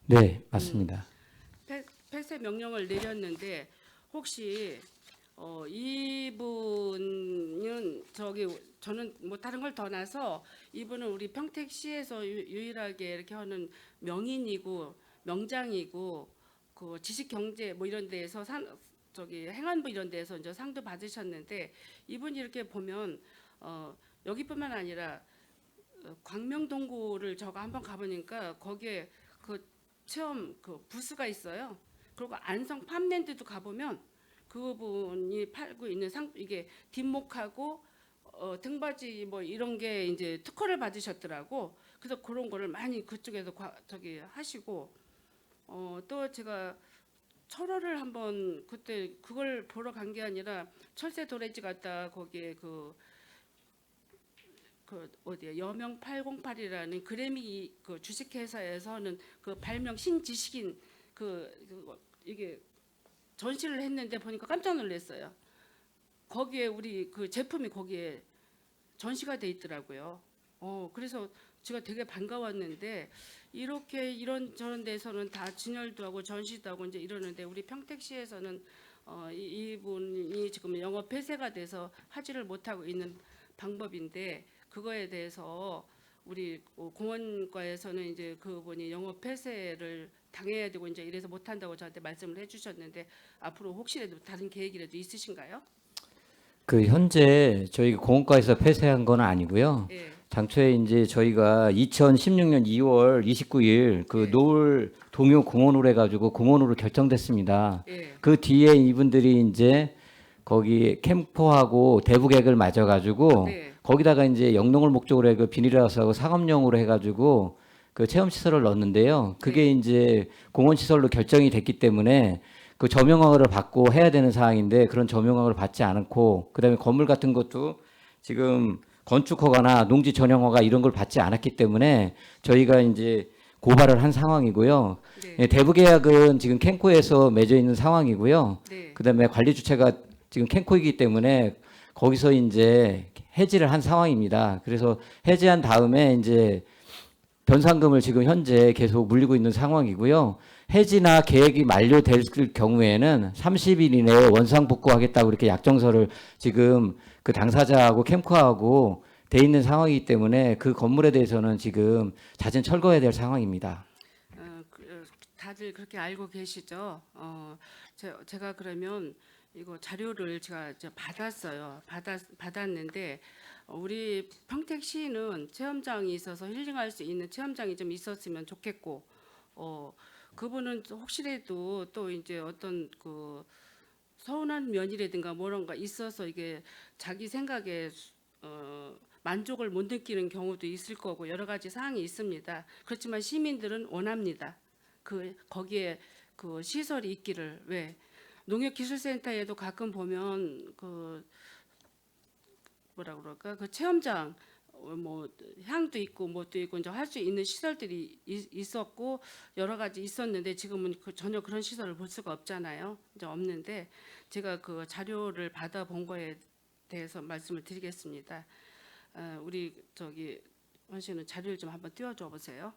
네, 맞습니다. 폐쇄 명령을 내렸는데 혹시 이분은 저는 뭐 다른 걸 떠나서 이분은 우리 평택시에서 유일하게 이렇게 하는 명인이고 명장이고 그 지식경제 뭐 이런 데에서 행안부 이런 데에서 이제 상도 받으셨는데, 이분이 이렇게 보면 여기뿐만 아니라 광명동구를 저가 한번 가보니까 거기에 그 체험 그 부스가 있어요. 그리고 안성 팜랜드도 가보면 그분이 팔고 있는 이게 뒷목하고 등받이 뭐 이런 게 이제 특허를 받으셨더라고. 그래서 그런 거를 많이 그쪽에서 하시고 또 제가 철원을 한번 그때 그걸 보러 간 게 아니라 철새 도래지 갔다 거기에 그 어디야 여명 808이라는 그래미 그 주식회사에서는 그 발명 신지식인 이게 전시를 했는데 보니까 깜짝 놀랐어요. 거기에 우리 그 제품이 거기에 전시가 돼 있더라고요. 그래서 제가 되게 반가웠는데, 이렇게 이런저런 데서는 다 진열도 하고 전시도 하고 이제 이러는데 우리 평택시에서는 이분이 지금 영업 폐쇄가 돼서 하지를 못하고 있는 방법인데, 그거에 대해서 우리 공원과에서는 이제 그분이 영업 폐쇄를 당해야 되고 이제 이래서 못한다고 저한테 말씀을 해주셨는데, 앞으로 혹시라도 다른 계획이라도 있으신가요? 그 현재 저희 공원과에서 폐쇄한 건 아니고요. 예. 당초에 이제 저희가 2016년 2월 29일 그 네. 노을 동요 공원으로 해가지고 공원으로 결정됐습니다. 예. 그 뒤에 이분들이 이제 거기 캠퍼하고 대부객을 맞아가지고 네. 거기다가 이제 영농을 목적으로 해 그 비닐하우스하고 상업용으로 해가지고 그 체험 시설을 넣었는데요. 그게 이제 공원 시설로 결정이 됐기 때문에 그 점용허가를 받고 해야 되는 사항인데 그런 점용허가를 받지 않고 그다음에 건물 같은 것도 지금 건축허가나 농지 전용허가 이런 걸 받지 않았기 때문에 저희가 이제 고발을 한 상황이고요. 네. 예, 대부 계약은 지금 캔코에서 맺어 있는 상황이고요. 네. 그다음에 관리 주체가 지금 캔코이기 때문에 거기서 이제 해지를 한 상황입니다. 그래서 해지한 다음에 이제 변상금을 지금 현재 계속 물리고 있는 상황이고요. 해지나 계획이 만료될 경우에는 30일 이내에 원상 복구하겠다고 이렇게 약정서를 지금 그 당사자하고 캠코하고 돼 있는 상황이기 때문에 그 건물에 대해서는 지금 잦은 철거해야 될 상황입니다. 다들 그렇게 알고 계시죠? 제가 그러면 이거 자료를 제가 이제 받았어요. 받았는데 우리 평택시는 체험장이 있어서 힐링할 수 있는 체험장이 좀 있었으면 좋겠고, 그분은 혹시라도 또 이제 어떤 그 서운한 면이라든가 뭐런가 있어서 이게 자기 생각에 만족을 못 느끼는 경우도 있을 거고 여러 가지 사항이 있습니다. 그렇지만 시민들은 원합니다. 거기에 그 시설이 있기를. 왜 농협기술센터에도 가끔 보면 그 뭐라 그럴까 그 체험장 뭐 향도 있고 뭐도 있고 이제 할 수 있는 시설들이 있었고 여러 가지 있었는데 지금은 전혀 그런 시설을 볼 수가 없잖아요. 이제 없는데 제가 그 자료를 받아 본 거에 대해서 말씀을 드리겠습니다. 우리 저기 원 씨는 자료를 좀 한번 띄워줘 보세요.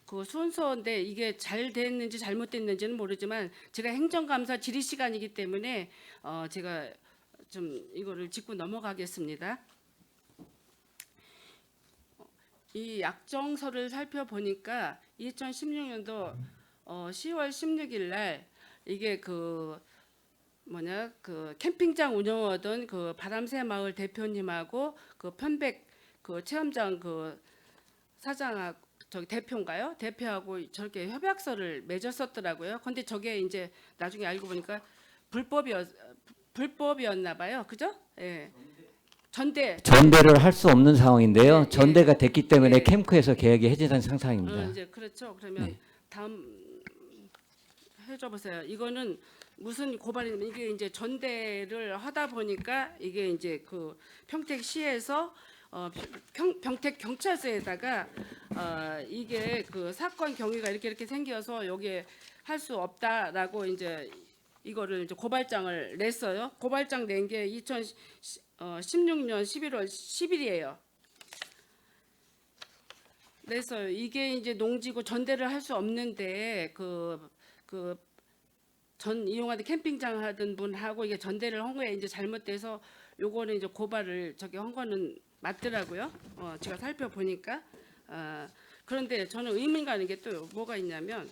그 순서인데 이게 잘 됐는지 잘못됐는지는 모르지만 제가 행정감사 질의 시간이기 때문에 제가 좀 이거를 짚고 넘어가겠습니다. 이 약정서를 살펴보니까 2016년도 10월 16일 날 이게 그 캠핑장 운영하던 그 바람새 마을 대표님하고 그 편백 그 체험장 그 사장하고 저기 대표인가요? 대표하고 저렇게 협약서를 맺었었더라고요. 근데 저게 이제 나중에 알고 보니까 불법이었나 봐요. 그죠? 예. 전대를 할 수 없는 상황인데요. 예, 전대가 됐기 때문에 예. 캠코에서 계약이 해지된 상황입니다. 이제 그렇죠. 그러면 네. 다음 해줘 보세요. 이거는 무슨 고발이냐면 이게 이제 전대를 하다 보니까 이게 이제 그 평택시에서 평택 경찰서에다가 이게 그 사건 경위가 이렇게 생겨서 여기에 할 수 없다라고 이제 이거를 이제 고발장을 냈어요. 고발장 낸 게 2016년 11월 10일이에요. 그래서 이게 이제 농지고 전대를 할 수 없는데 전 이용하던 캠핑장 하던 분하고 이게 전대를 한 거에 이제 잘못돼서 요거는 이제 고발을 저기 한 거는 맞더라고요. 제가 살펴보니까. 그런데 저는 의문 가는 게 또 뭐가 있냐면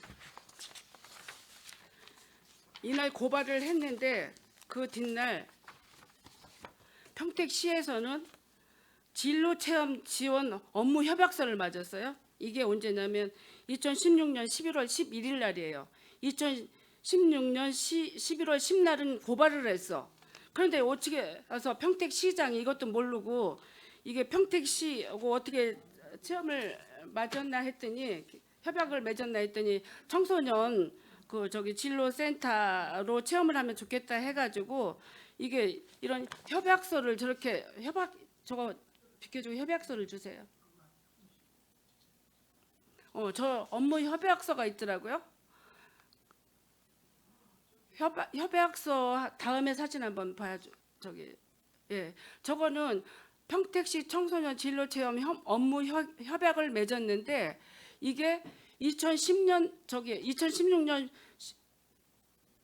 이날 고발을 했는데 그 뒷날 평택시에서는 진로 체험 지원 업무 협약서를 맞았어요. 이게 언제냐면 2016년 11월 11일 날이에요. 2016년 11월 10날은 고발을 했어. 그런데 어떻게 해서 평택시장이 이것도 모르고 이게 평택시하고 어떻게 체험을 맞았나 했더니 협약을 맺었나 했더니 청소년 그 저기 진로센터로 체험을 하면 좋겠다 해가지고 이게 이런 협약서를 저렇게 저거 비켜주고 협약서를 주세요. 저 업무 협약서가 있더라고요. 협약서 다음에 사진 한번 봐야죠. 저기 예, 저거는 평택시 청소년 진로체험 업무 협약을 맺었는데 이게 2016년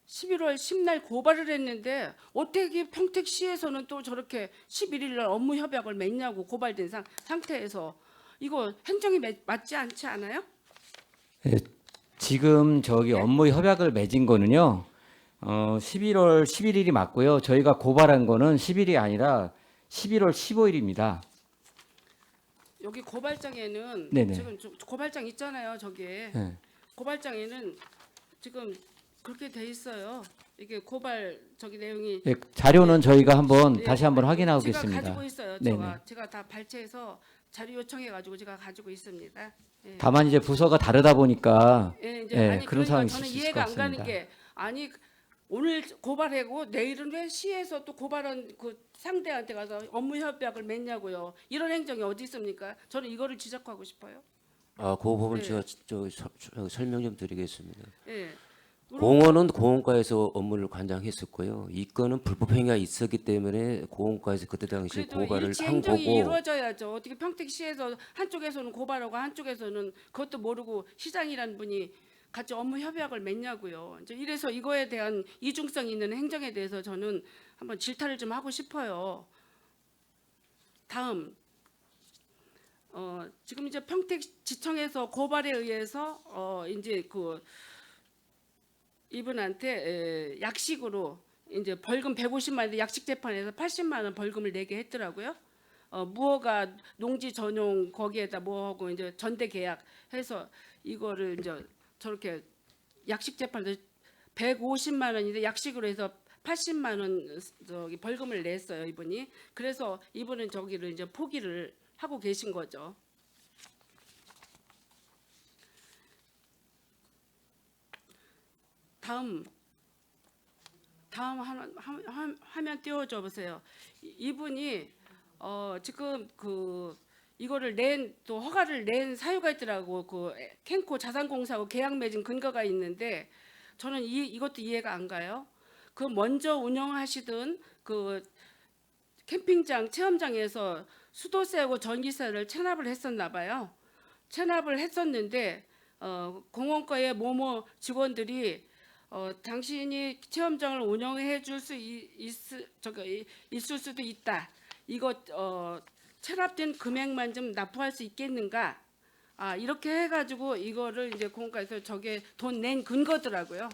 11월 10날 고발을 했는데 어떻게 평택시에서는 또 저렇게 11일 날 업무 협약을 맺냐고 고발된 상태에서 이거 행정이 맞지 않지 않아요? 예, 지금 저기 업무 협약을 맺은 거는요. 11월 11일이 맞고요. 저희가 고발한 거는 10일이 아니라 11월 15일입니다. 여기 고발장에는 네네. 지금 고발장 있잖아요. 저기에 네. 고발장에는 지금 그렇게 돼 있어요. 이게 고발 저기 내용이 예, 자료는 저희가 한번 예, 다시 한번 확인하고 제가 오겠습니다. 가지고 있어요. 네네. 제가 다 발췌해서 자료 요청해 가지고 제가 가지고 있습니다. 다만 이제 부서가 다르다 보니까 예, 이제 예, 아니 그런 그러니까 상황이 저는 있을 것 이해가 안 가는 같습니다. 게 아니 오늘 고발하고 내일은 왜 시에서 또 고발한 그 상대한테 가서 업무 협약을 맺냐고요. 이런 행정이 어디 있습니까? 저는 이거를 지적하고 싶어요. 그 부분 네. 제가 설명 좀 드리겠습니다. 예. 공원은 공원과에서 업무를 관장했었고요. 이 건은 불법 행위가 있었기 때문에 공원과에서 그때 당시 그래도 고발을 일치 한 행정이 거고 이루어져야죠. 어떻게 평택시에서 한쪽에서는 고발하고 한쪽에서는 그것도 모르고 시장이라는 분이 같이 업무 협약을 맺냐고요. 이제 이래서 이거에 대한 이중성 있는 행정에 대해서 저는 한번 질타를 좀 하고 싶어요. 다음 지금 이제 평택지청에서 고발에 의해서 이제 그 이분한테 약식으로 이제 벌금 150만 원인데 약식 재판에서 80만 원 벌금을 내게 했더라고요. 무허가 농지 전용 거기에다 뭐하고 이제 전대 계약해서 이거를 이제 저렇게 약식 재판에서 150만 원인데 약식으로 해서 80만 원 저기 벌금을 냈어요 이분이. 그래서 이분은 저기를 이제 포기를 하고 계신 거죠. 다음 화면 띄워줘 보세요. 이분이 지금 그 이거를 낸 또 허가를 낸 사유가 있더라고. 그 캔코 자산공사하고 계약 맺은 근거가 있는데 저는 이것도 이해가 안 가요. 그 먼저 운영하시던 그 캠핑장 체험장에서 수도세하고 전기세를 체납을 했었나 봐요. 체납을 했었는데 공원과의 모모 직원들이 당신이 체험장을 운영해 줄 수 있을 수도 있다. 이거 체납된 금액만 좀 납부할 수 있겠는가? 이렇게 해가지고 이거를 이제 공원과에서 저게 돈 낸 근거더라고요.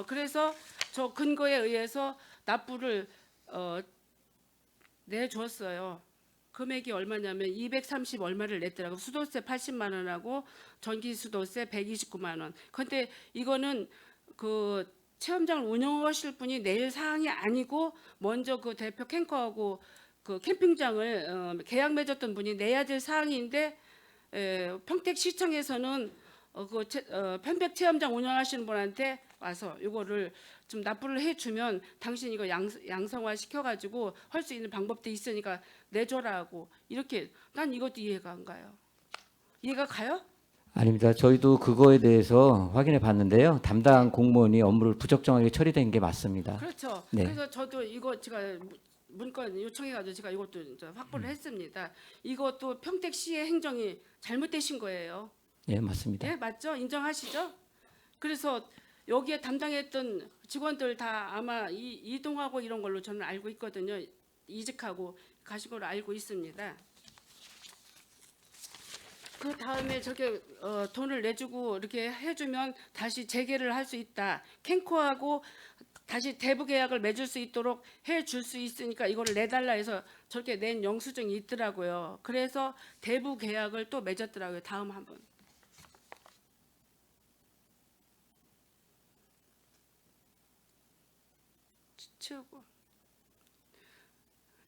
그래서 저 근거에 의해서 납부를 내줬어요. 금액이 얼마냐면 230 얼마를 냈더라고. 수도세 80만 원하고 전기 수도세 129만 원. 근데 이거는 그 체험장을 운영하실 분이 낼 사항이 아니고 먼저 그 대표 캠커하고 그 캠핑장을 계약 맺었던 분이 내야 될 사항인데 평택시청에서는 편백 체험장 운영하시는 분한테 와서 이거를 좀 납부를 해주면 당신 이거 양성화 시켜가지고 할 수 있는 방법도 있으니까 내줘라고 이렇게. 난 이것도 이해가 안 가요. 이해가 가요? 아닙니다. 저희도 그거에 대해서 확인해 봤는데요. 담당 공무원이 업무를 부적정하게 처리된 게 맞습니다. 그렇죠. 네. 그래서 저도 이거 제가 문건 요청해가지고 제가 이것도 이제 확보를 했습니다. 이것도 평택시의 행정이 잘못되신 거예요. 예, 맞습니다. 예, 맞죠? 인정하시죠? 그래서 여기에 담당했던 직원들 다 아마 이동하고 이런 걸로 저는 알고 있거든요. 이직하고 가신 걸로 알고 있습니다. 그 다음에 저게 돈을 내주고 이렇게 해주면 다시 재개를 할 수 있다. 캔코하고 다시 대부 계약을 맺을 수 있도록 해줄 수 있으니까 이거를 내달라 해서 저렇게 낸 영수증이 있더라고요. 그래서 대부 계약을 또 맺었더라고요. 다음 한번. 치우고.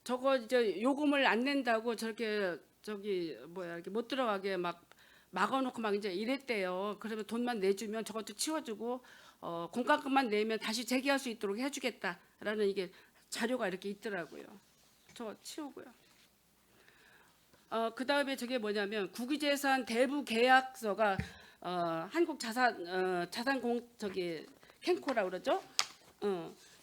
저거 이제 요금을 안 낸다고 저렇게 저기 뭐야 이렇게 못 들어가게 막 막아놓고 막 이제 이랬대요. 그러면 돈만 내주면 저것도 치워주고 공과금만 내면 다시 재개할 수 있도록 해주겠다라는 이게 자료가 이렇게 있더라고요. 저 치우고요. 그 다음에 저게 뭐냐면 국유재산 대부 계약서가 한국 자산공 저기 캔코라 그러죠.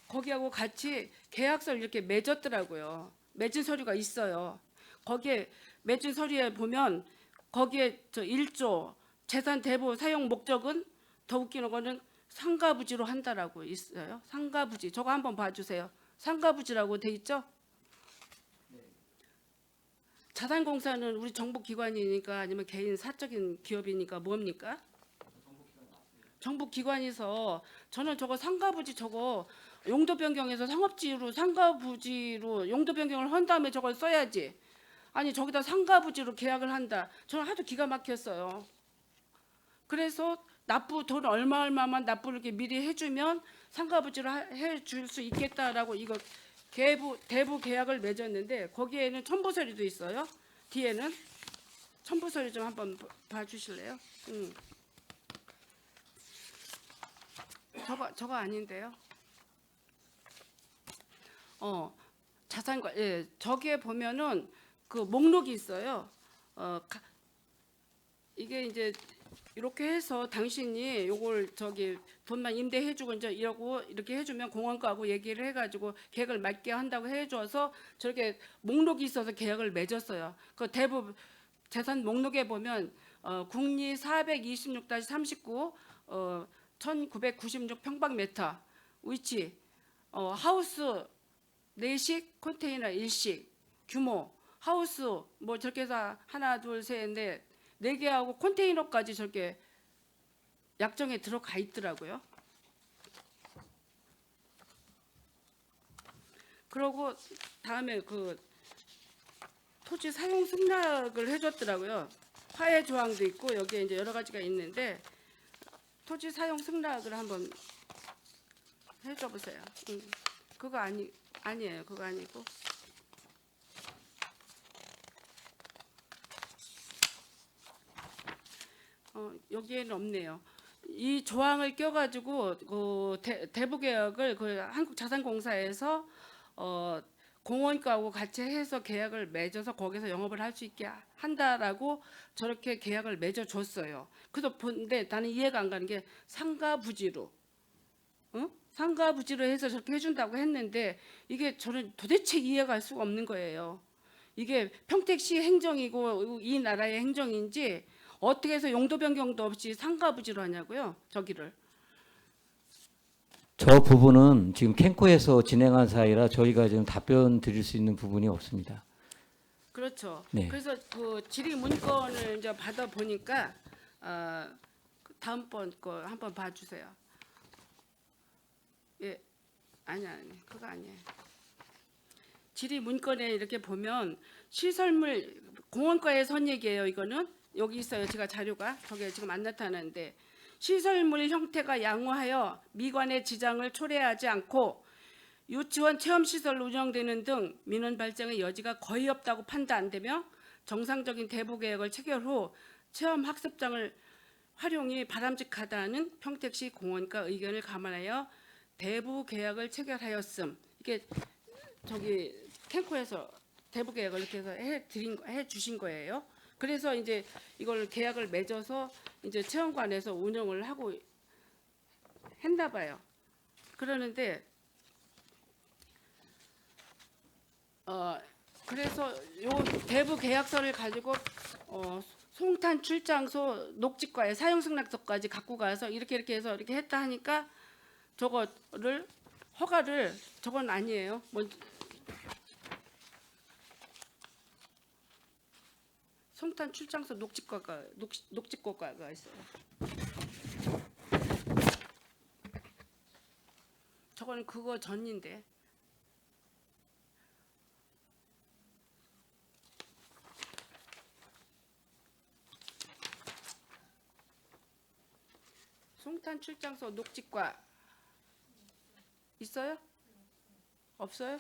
거기하고 같이 계약서를 이렇게 맺었더라고요. 맺은 서류가 있어요. 거기에 맺은 서류에 보면 거기에 저 1조 재산 대부 사용 목적은 더 웃기는 거는 상가부지로 한다라고 있어요. 상가부지. 저거 한번 봐주세요. 상가부지라고 돼 있죠? 자산공사는 우리 정부기관이니까 아니면 개인 사적인 기업이니까 뭡니까? 정부기관에서 저는 저거 상가부지 저거 용도 변경해서 상업지로 상가부지로 용도 변경을 한 다음에 저걸 써야지. 아니 저기다 상가부지로 계약을 한다. 저는 하도 기가 막혔어요. 그래서 납부 돈 얼마만 납부를 이렇게 미리 해주면 상가부지로 해줄 수 있겠다라고 이거 대부 계약을 맺었는데 거기에는 첨부서류도 있어요. 뒤에는 첨부 서류 좀 한번 봐주실래요? 저거 아닌데요? 자산과 예, 저기에 보면은 그 목록이 있어요. 이게 이제 이렇게 해서 당신이 요걸 저기 돈만 임대해주고 이제 이러고 이렇게 해주면 공원과하고 얘기를 해가지고 계약을 맺게 한다고 해줘서 저렇게 목록이 있어서 계약을 맺었어요. 그 대부분 재산 목록에 보면 국리 426-39 1996 평방미터 위치 하우스 4식 컨테이너 1식 규모 하우스 뭐 저렇게 해서 하나 둘 셋 넷 4개하고 컨테이너까지 저렇게 약정에 들어가 있더라고요. 그러고 다음에 그 토지 사용 승낙을 해줬더라고요. 화해 조항도 있고 여기에 이제 여러 가지가 있는데 토지 사용 승낙을 한번 해줘 보세요. 그거 아니에요. 그거 아니고. 여기에는 없네요. 이 조항을 껴가지고 그 대부계약을 그 한국자산공사에서 공원과하고 같이 해서 계약을 맺어서 거기서 영업을 할 수 있게 한다라고 저렇게 계약을 맺어줬어요. 그래서 근데 나는 이해가 안 가는 게 상가부지로, 상가부지로 해서 저렇게 해준다고 했는데 이게 저는 도대체 이해가 할 수가 없는 거예요. 이게 평택시 행정이고 이 나라의 행정인지 어떻게 해서 용도 변경도 없이 상가부지로 하냐고요, 저기를. 저 부분은 지금 캔코에서 진행한 사이라 저희가 지금 답변 드릴 수 있는 부분이 없습니다. 그렇죠. 네. 그래서 그 질의 문건을 이제 받아 보니까 다음번 거 한번 봐주세요. 예, 아니 그거 아니에요. 질의 문건에 이렇게 보면 시설물 공원과의 선 얘기예요. 이거는 여기 있어요. 제가 자료가 저게 지금 안 나타나는데 시설물 형태가 양호하여 미관의 지장을 초래하지 않고 유치원 체험시설 운영되는 등 민원 발생의 여지가 거의 없다고 판단되며 정상적인 대부 계획을 체결 후 체험 학습장을 활용이 바람직하다는 평택시 공원과 의견을 감안하여 대부 계약을 체결하였음. 이게 저기 캔코에서 대부 계약을 이렇게 해서 해 주신 거예요. 그래서 이제 이걸 계약을 맺어서 이제 체험관에서 운영을 하고 했나 봐요. 그러는데 그래서 요 대부 계약서를 가지고 송탄 출장소 녹지과에 사용 승낙서까지 갖고 가서 이렇게 해서 이렇게 했다 하니까 저거를 허가를 저건 아니에요. 송탄 출장소 녹지과가 있어요. 저거는 그거 전인데. 송탄 출장소 녹지과 있어요? 없어요?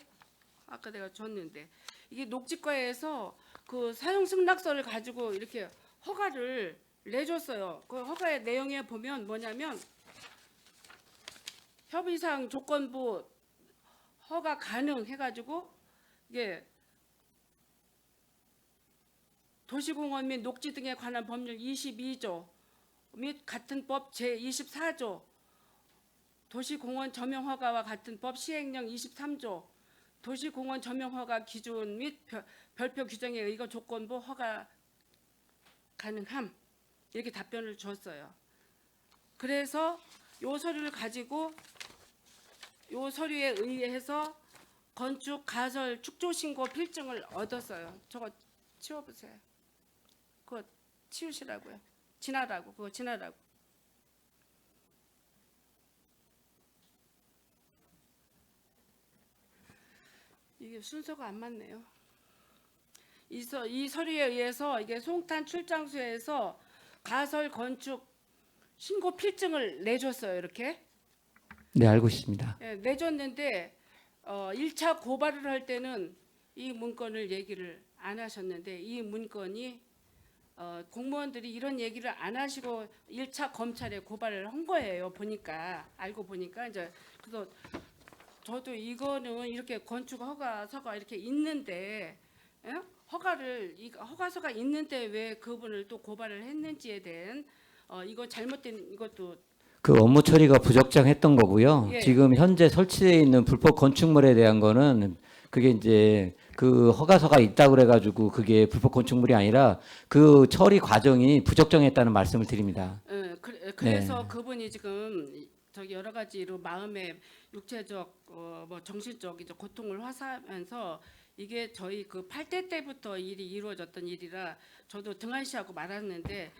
아까 내가 줬는데 이게 녹지과에서 그 사용 승낙서를 가지고 이렇게 허가를 내줬어요. 그 허가의 내용에 보면 뭐냐면 협의사항 조건부 허가 가능 해가지고 이게 도시공원 및 녹지 등에 관한 법률 22조 및 같은 법 제24조 도시공원 점용허가와 같은 법 시행령 23조 도시공원 점용허가 기준 및 별표 규정에 의거 조건부 허가 가능함 이렇게 답변을 줬어요. 그래서 요 서류를 가지고 요 서류에 의해서 건축 가설 축조 신고 필증을 얻었어요. 저거 치워보세요. 그거 치우시라고요. 지나라고 그거 지나라고. 이게 순서가 안 맞네요. 이 서류에 의해서 이게 송탄 출장소에서 가설 건축 신고 필증을 내줬어요. 이렇게. 네, 알고 있습니다. 예, 내줬는데 1차 고발을 할 때는 이 문건을 얘기를 안 하셨는데 이 문건이 공무원들이 이런 얘기를 안 하시고 1차 검찰에 고발을 한 거예요. 보니까 알고 보니까 이제 그래서 저도 이거는 이렇게 건축 허가서가 이렇게 있는데 예? 허가서가 있는데 왜 그분을 또 고발을 했는지에 대한 이거 잘못된 이것도 그 업무 처리가 부적절했던 거고요. 예. 지금 현재 설치되어 있는 불법 건축물에 대한 거는 그게 이제 그 허가서가 있다고 그래가지고 그게 불법 건축물이 아니라 그 처리 과정이 부적정했다는 말씀을 드립니다. 그래서 그분이 지금 저기 여러 가지로 마음의 육체적 뭐 정신적 이제 고통을 화사하면서 이게 저희 그 8대 때부터 일이 이루어졌던 일이라 저도 등한시하고 말았는데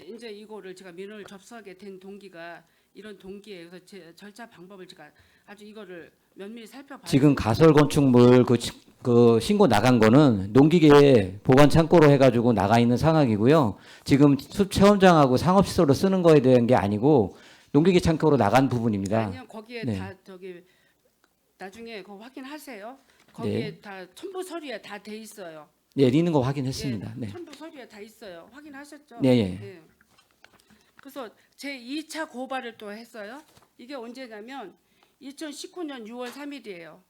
이제 이거를 제가 민원을 접수하게 된 동기가 이런 동기예요. 그래서 제 절차 방법을 제가 아주 이거를 면밀히 살펴봐요. 지금 가설 건축물 그 신고 나간 거는 농기계 보관 창고로 해가지고 나가 있는 상황이고요. 지금 숲 체험장하고 상업시설로 쓰는 거에 대한 게 아니고 농기계 창고로 나간 부분입니다. 아니요, 거기에 네. 다 저기 나중에 그거 확인하세요. 거기에 네. 다 첨부 서류에 다 돼 있어요. 네, 있는 거 확인했습니다. 예, 네. 첨부 서류에 다 있어요. 확인하셨죠? 네, 예. 그래서 제 2차 고발을 또 했어요. 이게 언제냐면 2019년 6월 3일이에요.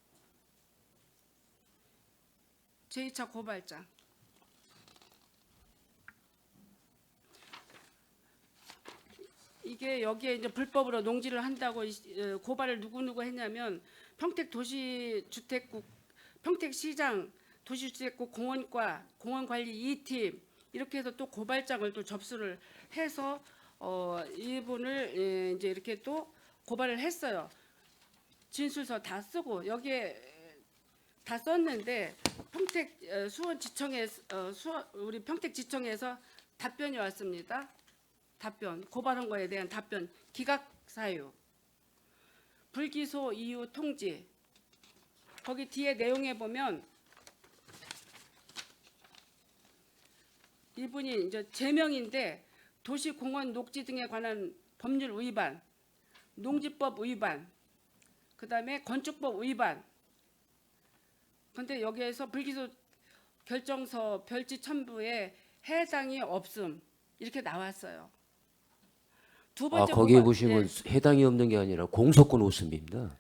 제 2차 고발장. 이게 여기에 이제 불법으로 농지를 한다고 고발을 누구 했냐면 평택도시주택국, 평택시장 도시주택국 공원과 공원관리 2팀 이렇게 해서 또 고발장을 또 접수를 해서 이분을 이제 이렇게 또 고발을 했어요. 진술서 다 쓰고 여기에 다 썼는데 평택 수원지청에 우리 평택지청에서 답변이 왔습니다. 답변 고발한 거에 대한 답변 기각 사유 불기소 이유 통지 거기 뒤에 내용에 보면 이분이 이제 제명인데 도시공원 녹지 등에 관한 법률 위반, 농지법 위반, 그다음에 건축법 위반. 근데 여기에서 불기소 결정서 별지 첨부에 해당이 없음 이렇게 나왔어요. 두 번째 거기에 고발, 보시면 예. 해당이 없는 게 아니라 공소권 없음입니다.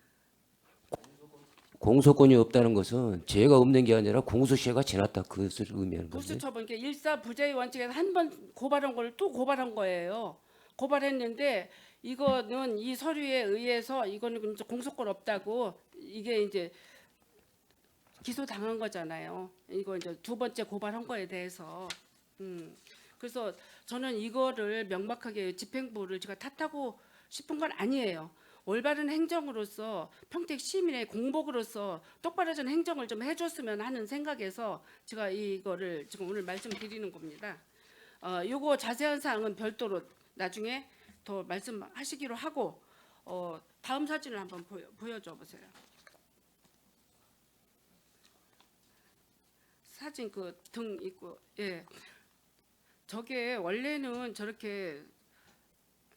공소권이 없다는 것은 죄가 없는 게 아니라 공소시효가 지났다 그것을 의미하는 건데. 부수처분 그러니까 일사부재의 원칙에서 한 번 고발한 걸 또 고발한 거예요. 고발했는데 이거는 이 서류에 의해서 이거는 공소권 없다고 이게 이제 기소 당한 거잖아요. 이거 이제 두 번째 고발한 거에 대해서. 그래서 저는 이거를 명확하게 집행부를 제가 탓하고 싶은 건 아니에요. 올바른 행정으로서 평택 시민의 공복으로서 똑바로진 행정을 좀 해줬으면 하는 생각에서 제가 이거를 지금 오늘 말씀드리는 겁니다. 요거 자세한 사항은 별도로 나중에 더 말씀하시기로 하고 다음 사진을 한번 보여줘 보세요. 사진 그 등 있고 예. 저게 원래는 저렇게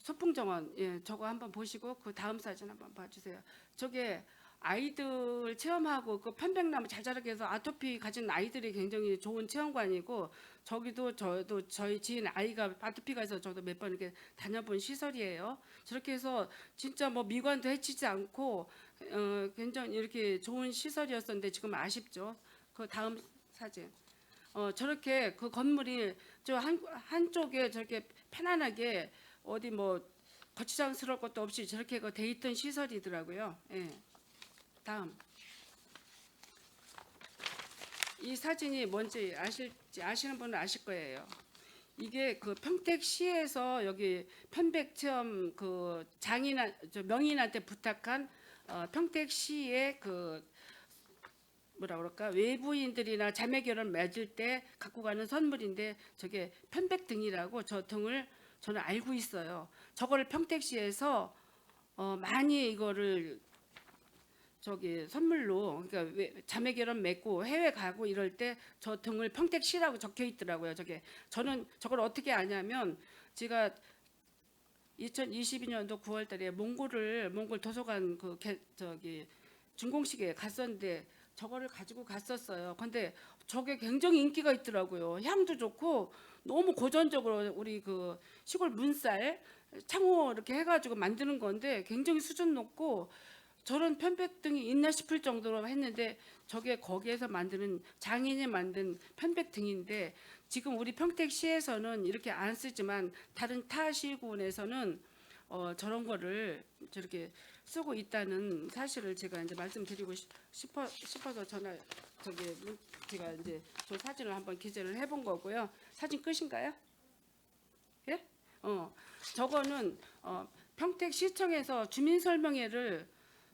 소풍정원 예, 저거 한번 보시고 그 다음 사진 한번 봐주세요. 저게 아이들 체험하고 그 편백나무 잘 자라게 해서 아토피 가진 아이들이 굉장히 좋은 체험관이고 저기도 저도 저희 지인 아이가 아토피가 있어서 저도 몇 번 이렇게 다녀본 시설이에요. 저렇게 해서 진짜 뭐 미관도 해치지 않고 굉장히 이렇게 좋은 시설이었었는데 지금 아쉽죠. 그 다음 사진. 저렇게 그 건물이 저 한쪽에 저렇게 편안하게 어디 뭐 거추장스러울 것도 없이 저렇게 돼 있던 시설이더라고요. 예. 다음 이 사진이 뭔지 아시는 분은 아실 거예요. 이게 그 평택시에서 여기 편백체험 그 명인한테 부탁한 평택시의 그 뭐라 그럴까 외부인들이나 자매 결혼 맺을 때 갖고 가는 선물인데 저게 편백등이라고 저 등을 저는 알고 있어요. 저거를 평택시에서 많이 이거를 저기 선물로 그러니까 자매 결혼 맺고 해외 가고 이럴 때 저 등을 평택시라고 적혀 있더라고요. 저게 저는 저걸 어떻게 아냐면 제가 2022년도 9월달에 몽골 도서관 그 저기 준공식에 갔었는데 저거를 가지고 갔었어요. 근데 저게 굉장히 인기가 있더라고요. 향도 좋고 너무 고전적으로 우리 그 시골 문살 창호 이렇게 해가지고 만드는 건데 굉장히 수준 높고 저런 편백 등이 있나 싶을 정도로 했는데 저게 거기에서 만드는 장인이 만든 편백 등인데 지금 우리 평택시에서는 이렇게 안 쓰지만 다른 타 시군에서는 저런 거를 저렇게 쓰고 있다는 사실을 제가 이제 말씀드리고 싶어서 제가 이제 저 사진을 한번 기재를 해본 거고요. 사진 끝인가요? 예? 저거는 평택시청에서 주민설명회를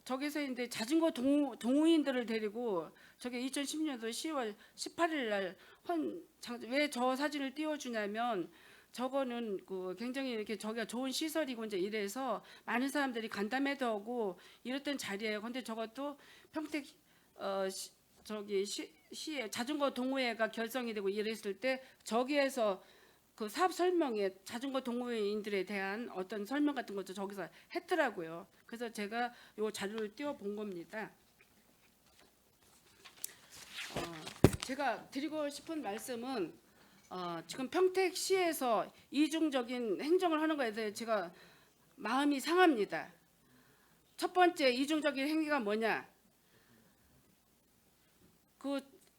저기서 이제 자전거 동호인들을 데리고 저게 2010년도 10월 18일 날 왜 저 사진을 띄워주냐면 저거는 그 굉장히 이렇게 저기가 좋은 시설이고 이제 이래서 많은 사람들이 간담회도 하고 이랬던 자리예요. 근데 저것도 평택 시의 자전거 동호회가 결성이 되고 이랬을 때 저기에서 그 사업 설명에 자전거 동호회인들에 대한 어떤 설명 같은 것도 저기서 했더라고요. 그래서 제가 요 자료를 띄워 본 겁니다. 제가 드리고 싶은 말씀은 지금 평택시에서 이중적인 행정을 하는 거에 대해 제가 마음이 상합니다. 첫 번째 이중적인 행위가 뭐냐?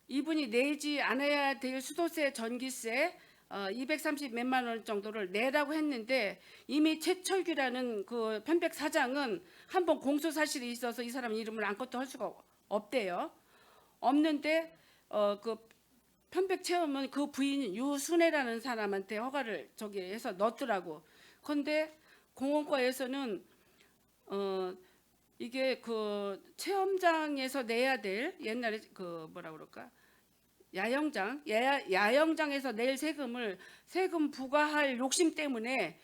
이분이 내지 않아야 될 수도세, 전기세 230 몇만 원 정도를 내라고 했는데 이미 최철규라는 그 편백 사장은 한번 공소 사실이 있어서 이 사람 이름을 아무것도 할 수가 없대요. 없는데 그 편백 체험은 그 부인 유순애라는 사람한테 허가를 저기 해서 넣었더라고. 그런데 공원과에서는 이게 그 체험장에서 내야 될 옛날에 그 뭐라 그럴까? 야영장에서 낼 세금 부과할 욕심 때문에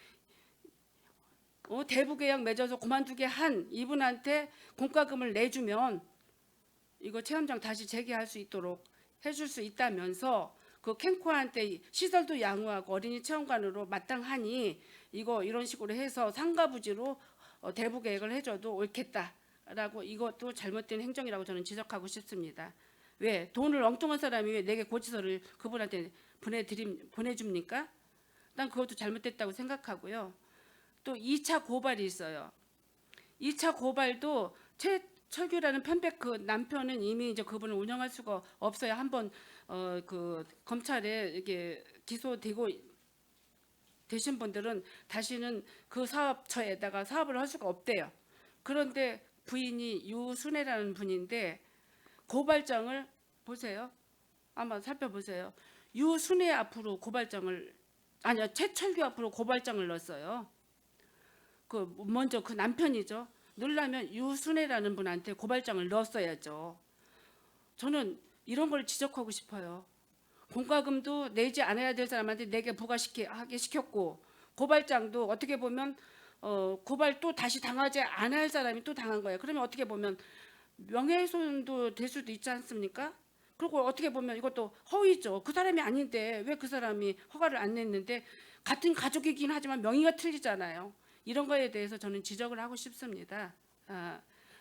대부 계약 맺어서 그만두게 한 이분한테 공과금을 내주면 이거 체험장 다시 재개할 수 있도록 해줄 수 있다면서 그 캠코한테 시설도 양호하고 어린이 체험관으로 마땅하니 이거 이런 식으로 해서 상가부지로 대부 계획을 해줘도 옳겠다라고 이것도 잘못된 행정이라고 저는 지적하고 싶습니다. 왜 돈을 엉뚱한 사람이 왜 내게 고지서를 그분한테 보내줍니까? 난 그것도 잘못됐다고 생각하고요. 또 2차 고발이 있어요. 2차 고발도 최철규라는 편백 그 남편은 이미 이제 그분을 운영할 수가 없어요. 한번 그 검찰에 이게 기소되고 되신 분들은 다시는 그 사업처에다가 사업을 할 수가 없대요. 그런데 부인이 유순애라는 분인데 고발장을 보세요. 한번 살펴보세요. 유순애 앞으로 최철규 앞으로 고발장을 넣었어요. 먼저 그 남편이죠. 넣으려면 유순애라는 분한테 고발장을 넣었어야죠. 저는 이런 걸 지적하고 싶어요. 공과금도 내지 않아야 될 사람한테 내게 부과하게 시켰고 고발장도 어떻게 보면 고발 또 다시 당하지 않아야 할 사람이 또 당한 거예요. 그러면 어떻게 보면 명예훼손도 될 수도 있지 않습니까? 그리고 어떻게 보면 이것도 허위죠. 그 사람이 아닌데 왜 그 사람이 허가를 안 냈는데 같은 가족이긴 하지만 명의가 틀리잖아요. 이런 거에 대해서 저는 지적을 하고 싶습니다.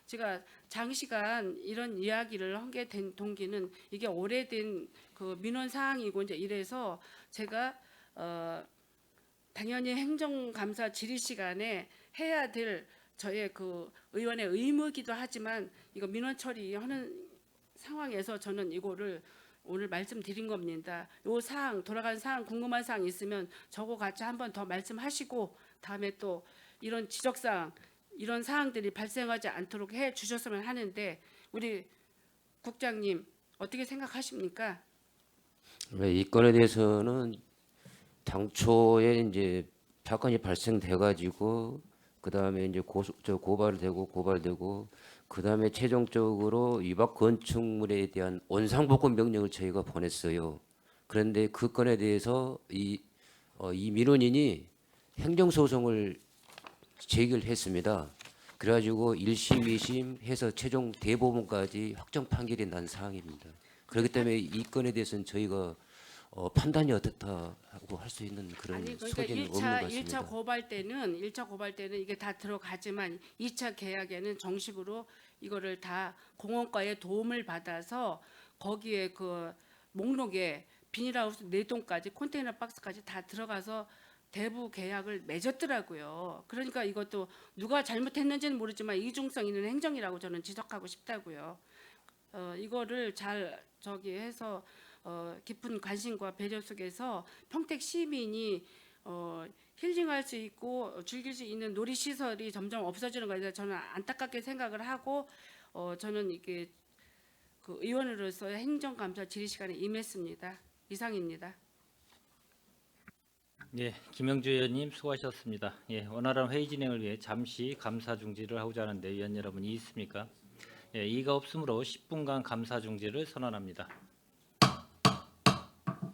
제가 장시간 이런 이야기를 하게 된 동기는 이게 오래된 그 민원 사항이고 이제 이래서 제가 당연히 행정감사 질의 시간에 해야 될 저의 그 의원의 의무이기도 하지만 이거 민원 처리하는 상황에서 저는 이거를 오늘 말씀드린 겁니다. 요 사항 돌아간 사항 궁금한 사항 있으면 저거 같이 한번 더 말씀하시고 다음에 또 이런 지적사항 이런 사항들이 발생하지 않도록 해 주셨으면 하는데 우리 국장님 어떻게 생각하십니까? 네, 이 건에 대해서는 당초에 이제 사건이 발생돼 가지고 그다음에 이제 고발되고 그다음에 최종적으로 위법 건축물에 대한 원상복구 명령을 저희가 보냈어요. 그런데 그 건에 대해서 이 민원인이 행정소송을 제기를 했습니다. 그래가지고 1심, 2심 해서 최종 대법원까지 확정 판결이 난 사항입니다. 그렇기 때문에 이 건에 대해서는 저희가 판단이 어떻다고 할 수 있는 그런 아니 그러니까 소지는 없는 것 같습니다. 1차 고발 때는 이게 다 들어가지만 2차 계약에는 정식으로 이거를 다 공원과의 도움을 받아서 거기에 그 목록에 비닐하우스 4동까지 컨테이너 박스까지 다 들어가서 대부 계약을 맺었더라고요. 그러니까 이것도 누가 잘못했는지는 모르지만 이중성 있는 행정이라고 저는 지적하고 싶다고요. 이거를 잘 해서 깊은 관심과 배려 속에서 평택 시민이 힐링할 수 있고 즐길 수 있는 놀이 시설이 점점 없어지는 것에 대해서 저는 안타깝게 생각을 하고 저는 이게 그 의원으로서 행정감사 질의 시간에 임했습니다. 이상입니다. 예, 김영주 의원님 수고하셨습니다. 예, 원활한 회의 진행을 위해 잠시 감사 중지를 하고자 하는데 위원 여러분 이의 있습니까? 예, 이의가 없으므로 10분간 감사 중지를 선언합니다.